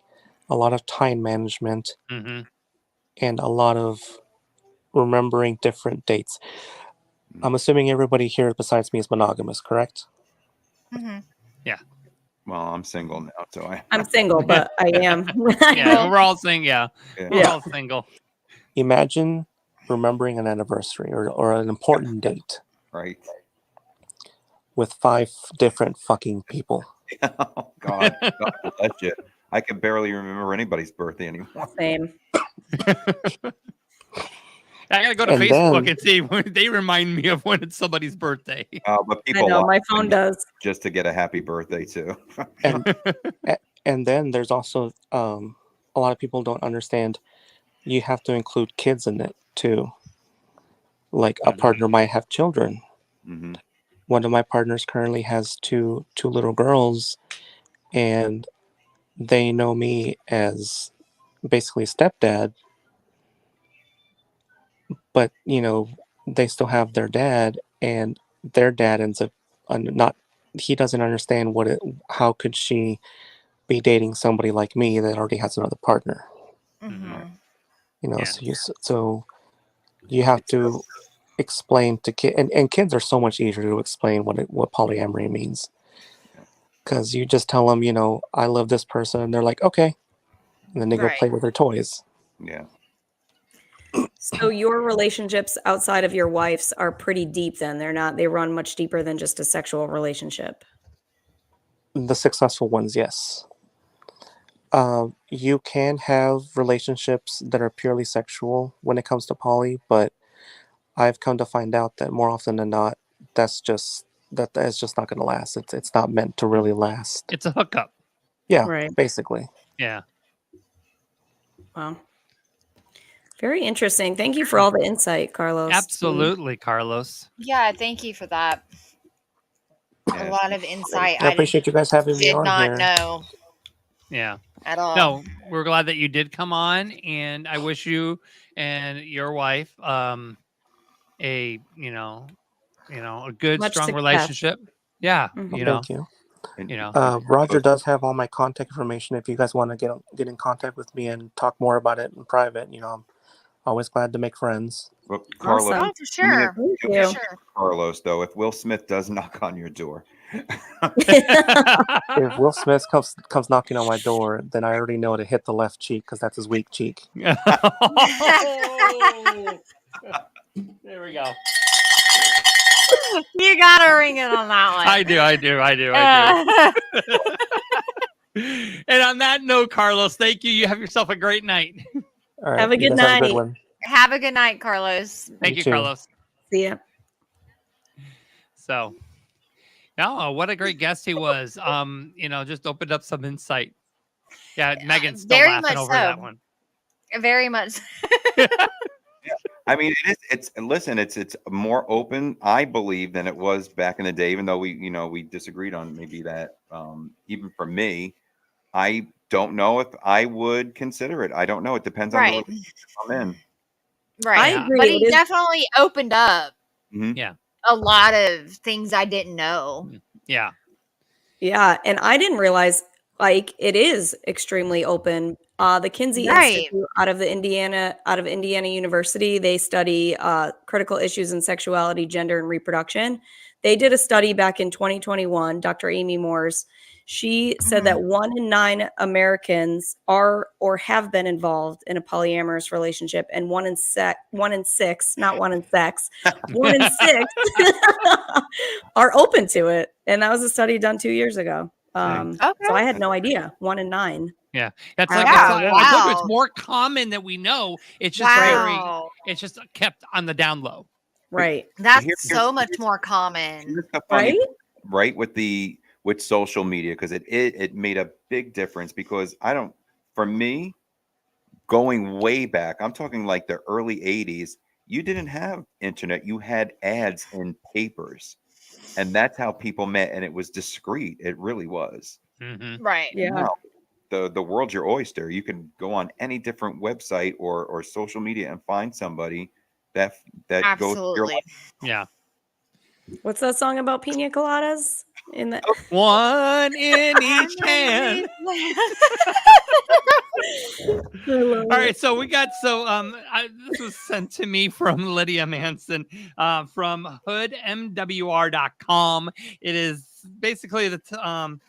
a lot of time management, Mhm. and a lot of remembering different dates. I'm assuming everybody here besides me is monogamous, correct? Mhm. Yeah. Well, I'm single now, so I'm single, but I am. Yeah. We're all saying, yeah. Yeah. We're Yeah. all single. Imagine remembering an anniversary or an important date Right. with 5 different fucking people. Oh God. God bless you. I can barely remember anybody's birthday anymore. Same. I gotta go to And Facebook then and see when they remind me of when it's somebody's birthday. But I people know lie my phone does. just to get a happy birthday too. and and then there's also a lot of people don't understand you have to include kids in it too. Like a partner might have children. Hmm. One of my partners currently has two little girls, and they know me as basically stepdad, but they still have their dad, and their dad ends up not he doesn't understand how could she be dating somebody like me that already has another partner. Mhm. Yeah. So you have to explain to kids, and kids are so much easier to explain what polyamory means, because you just tell them, I love this person, and they're like, okay, and then they go Right. play with their toys. Yeah. So your relationships outside of your wife's are pretty deep then. They run much deeper than just a sexual relationship. The successful ones, yes. You can have relationships that are purely sexual when it comes to poly, but I've come to find out that more often than not, that's just not going to last. It's not meant to really last. It's a hookup. Yeah, Right. basically. Yeah. Wow. Very interesting. Thank you for all the insight, Carlos. Absolutely, Carlos. Yeah, thank you for that. Yeah. A lot of insight I appreciate you guys having me did on not here. know Yeah. at all. No, we're glad that you did come on, and I wish you and your wife a a good Much strong success. relationship. Yeah, Mhm. Well, thank you. And Roger does have all my contact information. If you guys want to get in contact with me and talk more about it in private, I'm always glad to make friends. well, Carlos, Awesome. Oh, for sure. Thank For you. sure. Carlos, though, if Will Smith does knock on your door, If Will Smith comes knocking on my door, then I already know to hit the left cheek because that's his weak cheek. There we go. You gotta ring it on that one. I do. And on that note, Carlos, thank you. You have yourself a great night. All right, Have a you good guys have a night. good one. Have a good night, Carlos. Thank You you, too. Carlos. See ya. So, what a great guest he was. Just opened up some insight. Yeah, Megan's still very laughing much over so. that one. Very much. I mean, it's listen, it's more open, I believe, than it was back in the day. Even though we disagreed on maybe that. Even for me, I don't know if I would consider it. I don't know. It depends on the Right. relationship I'm in. Right. I Yeah. agree. But It he is- definitely opened up Mhm. Yeah. a lot of things I didn't know. Yeah. Yeah, and I didn't realize it is extremely open. The Kinsey Right. Institute out of Indiana University, they study critical issues in sexuality, gender, and reproduction. They did a study back in 2021. Dr. Amy Moores, she said that 1 in 9 Americans are or have been involved in a polyamorous relationship, and 1 in 6, not 1 in sex, 1 in 6 are open to it. And that was a study done 2 years ago. So I had no idea. 1 in 9. Yeah. That's Yeah, like wow. I told you, it's Wow. more common that we know. It's just Wow. it's just kept on the down low. Right. That's Here's- so much more common. Here's the funny Right? right with social media, because it made a big difference. Because for me, going way back, I'm talking like the early 80s, you didn't have internet, you had ads in papers, and that's how people met, and it was discreet. It really was. Mm-hmm. Right. Yeah. Now, the world's your oyster. You can go on any different website or social media and find somebody that goes to your Absolutely. life. Yeah. What's that song about pina coladas? In the One in each hand. All right, so we got this was sent to me from Lydia Manson from hoodmwr.com. It is basically the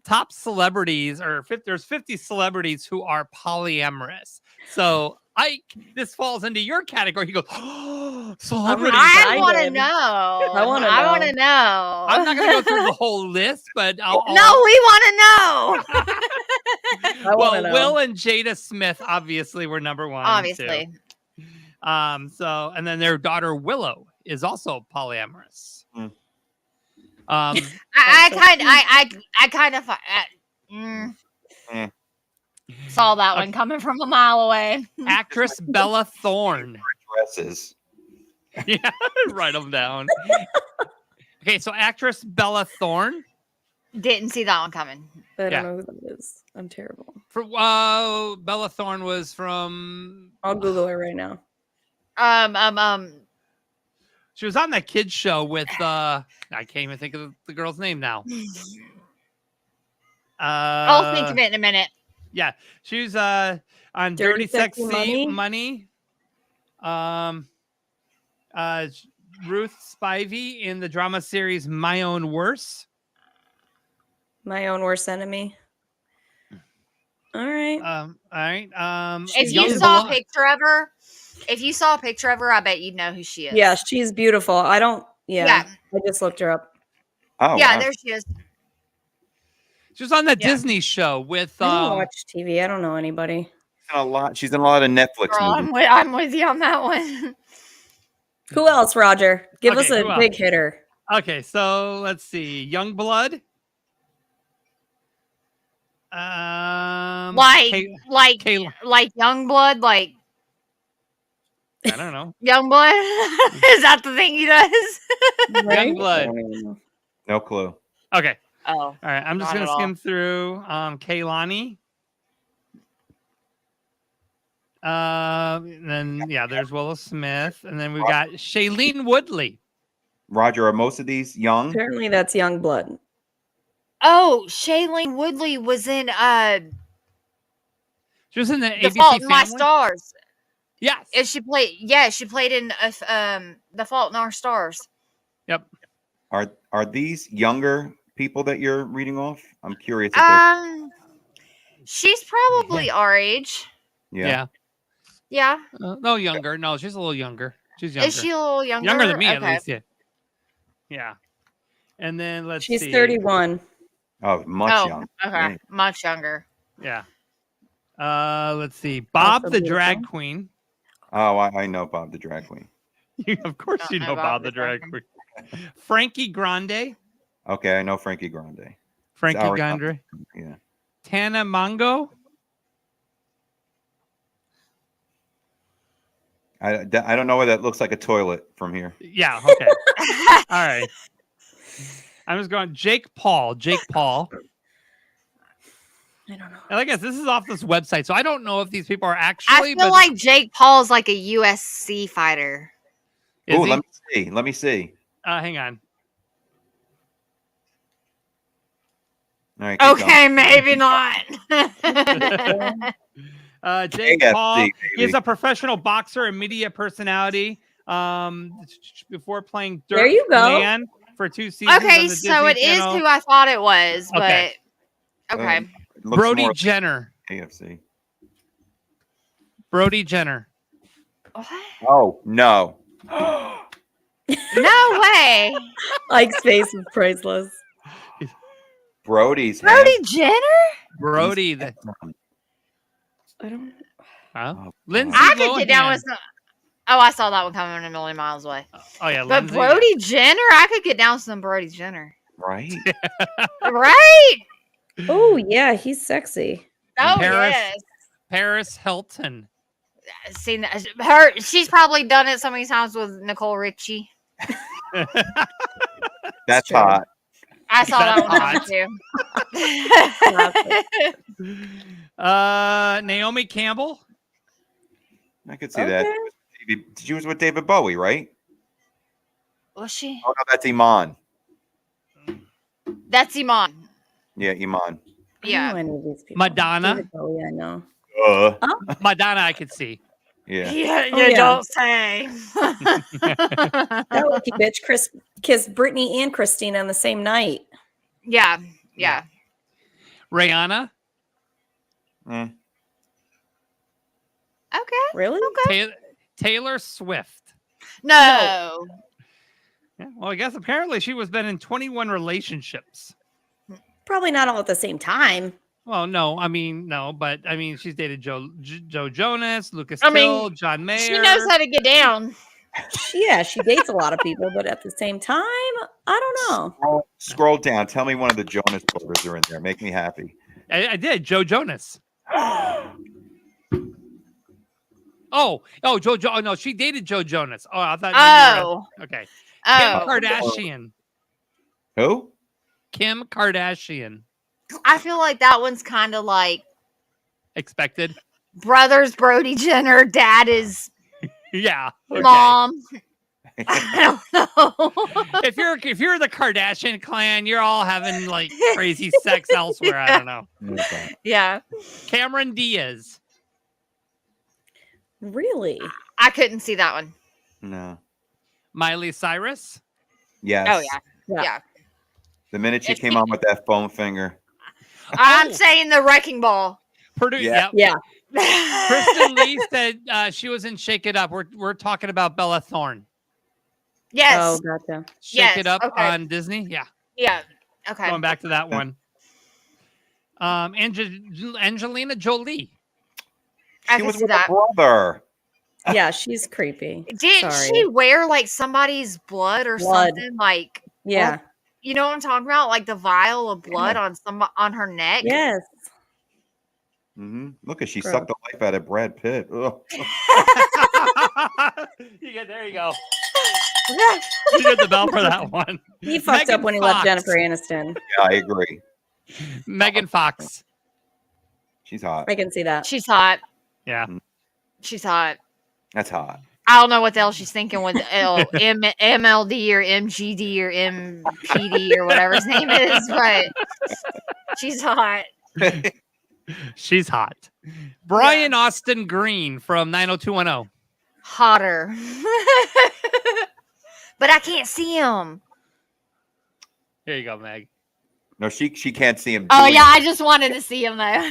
top celebrities, or there's 50 celebrities who are polyamorous. So Ike, this falls into your category. He goes, oh, celebrities. I want to excited. know. I wanna I want know. to know. I'm not going to go through the whole list, but No, we want to know. I well, wanna know. Will and Jada Smith obviously were number one. Obviously. Too. So, and then their daughter Willow is also polyamorous. Hmm. I kind of Eh. saw that one coming from a mile away. Actress Bella Thorne. Dresses. Yeah, write them down. Okay, so actress Bella Thorne. Didn't see that one coming. I don't Yeah. know who that is. I'm terrible. Bella Thorne was from. I'll Google it right now. She was on that kids show with. I can't even think of the girl's name now. I'll think of it in a minute. Yeah, she was on Dirty Sexy Money. Ruth Spivey in the drama series My Own Worse. My Own Worst Enemy. All right. All right. If Young you saw a Blonde- picture of her, If you saw a picture of her, I bet you'd know who she is. Yeah, she's beautiful. I don't. Yeah, I just looked her up. Oh, yeah, wow. there she is. She was on that Yeah. Disney show with. I don't watch TV. I don't know anybody. She's in a lot of Netflix Girl, movies. I'm with you on that one. Who else, Roger? Give us Okay, a who big else? hitter. Okay, so let's see. Youngblood. Like Kayla. like Youngblood, like I don't know. Youngblood. Is that the thing he does? Right? Youngblood. No clue. Okay. Oh, All right. I'm just Not gonna at all. skim through. Kaylani. Then there's Willow Smith, and then we've got Shailene Woodley. Roger, are most of these young? Apparently, that's young blood. Oh, Shailene Woodley was in She was in the The ABC Fault in My Family. Stars. Yes. And she played in The Fault in Our Stars. Yep. Are these younger people that you're reading off? I'm curious. If they're... She's probably our age. Yeah. Yeah. No, younger. No, she's a little younger. She's younger. Is she a little younger? Younger than me, at Okay. least. Yeah. Yeah. And then let's She's see. 31. Oh, much younger. Okay. Right. Much younger. Yeah. Let's see. Bob Also the beautiful. Drag Queen. Oh, I know Bob the Drag Queen. Of course Don't you know know Bob Bob the the Drag Drag Queen. Frankie Grande. Okay, I know Frankie Grande. Frankie Ariana. Grande. Yeah. Tana Mongo. I don't know where that looks like a toilet from here. Yeah. Okay. All right. I'm just going Jake Paul. I don't know. And I guess this is off this website, so I don't know if these people are I actually. feel like Jake Paul's like a USC fighter. Is Oh, he? let me see. Hang on. All right. keep going. Okay, maybe not. Jake KFC, Paul. baby. He's a professional boxer and media personality. Before playing Dirk There you go. Man for 2 seasons. Okay, on the so Disney it is Channel. who I thought it was, but Okay. okay. It looks Brody more like Jenner. KFC. Brody Jenner. What? Oh no. No way. Ike's face is priceless. Brody's Brody Jenner? Brody. The, I don't. huh? Oh, Lindsay I could get down Lohan. with some. Oh, I saw that one coming a million miles away. Oh yeah, But Lindsay. Brody Jenner, I could get down with some Brody Jenner. right. Right? Oh yeah, he's sexy. Oh Paris. yes. Paris Hilton. Seen that. Her. She's probably done it so many times with Nicole Richie. That's true. hot. I saw That's that one too. Naomi Campbell. I could see that. She was with David Bowie, right? Was she? Oh no, that's Iman. That's Iman. Yeah, Iman. Yeah. I know any of these people. Madonna. David Bowie, I know. Madonna, I could see. Yeah. Yeah, Oh, yeah. don't say. That lucky bitch kissed Brittany and Christina on the same night. Yeah. Rihanna. Eh. Okay. Really? Taylor Swift. No. Yeah, well, I guess apparently she was been in 21 relationships. Probably not all at the same time. Well, no, but she's dated Joe Jonas, Lucas I mean, Till, John Mayer. She knows how to get down. Yeah, she dates a lot of people, but at the same time, I don't know. Scroll down. Tell me one of the Jonas Brothers are in there. Make me happy. I did. Joe Jonas. Oh, no, she dated Joe Jonas. Oh, I thought. Oh. Okay. Kim Oh. Kardashian. Who? Kim Kardashian. I feel like that one's kind of like Expected. brothers Brody Jenner, dad is Yeah. Okay. mom. I don't know. If you're the Kardashian clan, you're all having like crazy sex elsewhere. I don't know. Okay. Yeah. Cameron Diaz. Really? I couldn't see that one. No. Miley Cyrus. Yes. Oh, yeah. Yeah. The minute she If came she- on with that foam finger. I'm Oh. saying the wrecking ball. Purdue. Yeah. Yep. Kristen Lee said she was in Shake It Up. We're talking about Bella Thorne. Yes. Oh, gotcha. Shake Yes, It Up okay. on Disney. Yeah. Yeah. Okay. Going back to that one. Angelina Jolie. I She can was see with that. her brother. Yeah, she's creepy. Did Sorry. she wear like somebody's blood or Blood. something? Like, Yeah. you know what I'm talking about? Like the vial of blood on her neck. Yes. Look at she Gross. sucked the life out of Brad Pitt. Ugh. There you go. You did the bell for that one. He fucked Megan up when he Fox. left Jennifer Aniston. Yeah, I agree. Megan Fox. She's hot. I can see that. She's hot. Yeah. She's hot. That's hot. I don't know what the hell she's thinking with MLD or MGD or MPD or whatever his name is, but she's hot. She's hot. Brian Austin Green from 90210. Hotter. But I can't see him. Here you go, Meg. No, she can't see him. Oh, doing yeah, I just wanted to see him, though.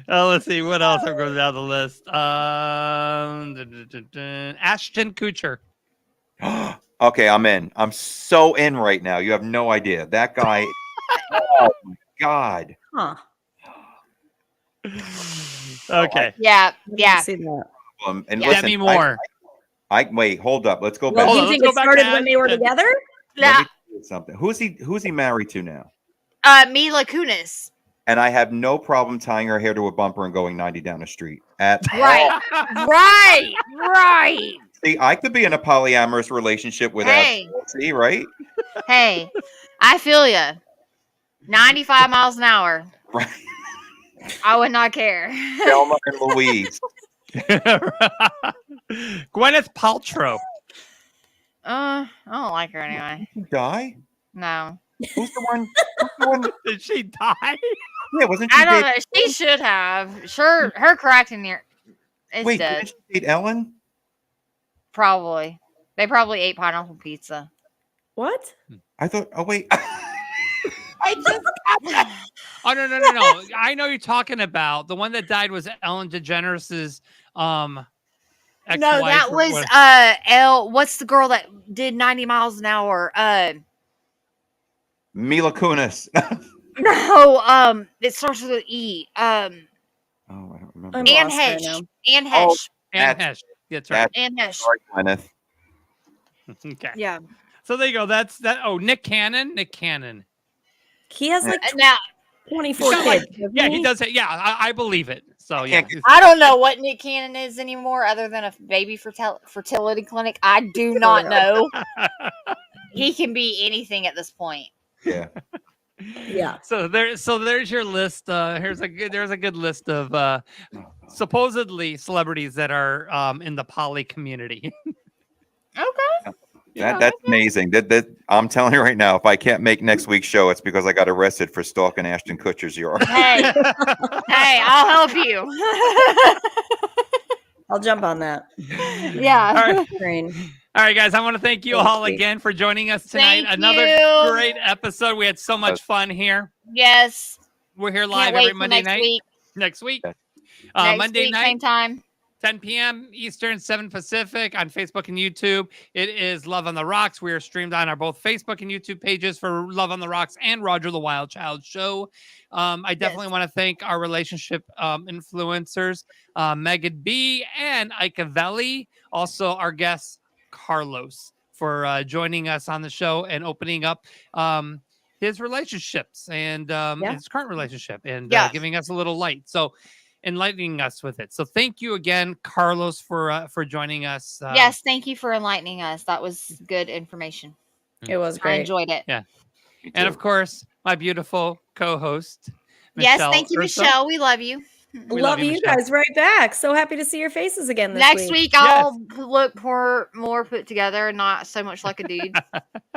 Let's see what else I'm going down the list. Ashton Kutcher. Okay, I'm in. I'm so in right now. You have no idea. That guy. Oh my God. Huh. Okay. Yeah, yeah. See that. And Yeah. listen, Demi Moore. I wait. Hold up. Let's go Well, back. do Hold you on, think let's it go back started to when they were Ashton. together? Let Yeah. me tell you something. Who's he married to now? Mila Kunis. And I have no problem tying her hair to a bumper and going 90 down the street. Right. Right. See, I could be in a polyamorous relationship without. Hey. See, right? Hey, I feel you. 95 miles an hour. Right. I would not care. Thelma and Louise. Gwyneth Paltrow. I don't like her anyway. Did she die? No. Who's the one? Who's the one? Did she die? Yeah, wasn't she? I don't date- know. She should have. Sure, her correcting here is Wait, dead. didn't she date Ellen? Probably. They probably ate pineapple pizza. What? I thought. Oh wait. Oh no. I know you're talking about the one that died was Ellen DeGeneres's No, ex-wife that or was what- what's the girl that did 90 miles an hour? Mila Kunis. No, it starts with an E. Oh, I don't remember. I'm Anne lost right Hesh. now. Anne Oh. Hesh. Anne That's- Hesh. That's right. Anne Hesh. Sorry, Gwyneth. Okay. Yeah. So there you go. That's that. Oh, Nick Cannon. He has like Now, 24 He's got, like- kids. doesn't Yeah, he does it. Yeah, I believe it. So yeah. Can't I don't know what Nick Cannon is anymore other than a baby fertility clinic. I do not know. He can be anything at this point. Yeah. Yeah. So there's your list. There's a good list of supposedly celebrities that are in the poly community. Okay. That's amazing. That I'm telling you right now, if I can't make next week's show, it's because I got arrested for stalking Ashton Kutcher's yard. Hey, hey, I'll help you. I'll jump on that. Yeah. All right. Train. All right, guys. I want to thank you Thanks, all Steve. again for joining us tonight. Thank Another you. great episode. We had so much fun here. Yes. We're here Can't live wait every for Monday next night. week. Next week. Next Monday week, night, same time. 10 p.m. Eastern, 7 Pacific on Facebook and YouTube. It is Love on the Rocks. We are streamed on our both Facebook and YouTube pages for Love on the Rocks and Roger the Wild Child Show. I definitely want to thank our relationship influencers, Megan B. and Ika Veli. Also, our guest, Carlos, for joining us on the show and opening up his relationships and his current relationship and giving us a little light. So, enlightening us with it. So thank you again, Carlos, for joining us. Yes, thank you for enlightening us. That was good information. It was I great. enjoyed it. Yeah. And of course, my beautiful co-host. Yes, Michelle thank you, Urso. Michelle. We love you. We love you Michelle. guys right back. So happy to see your faces again this Next week. week, I'll look more put together and not so much like a dude.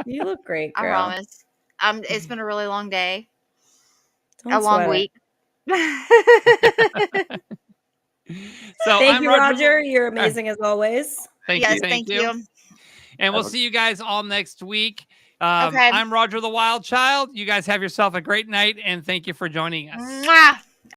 You look great, I girl. promise. It's been a really long day. Don't A long sweat it. week. So Thank I'm you, Roger. You're amazing as always. Thank Yes, you. thank you. And we'll see you guys all next week. Okay. I'm Roger the Wild Child. You guys have yourself a great night, and thank you for joining us. Mwah.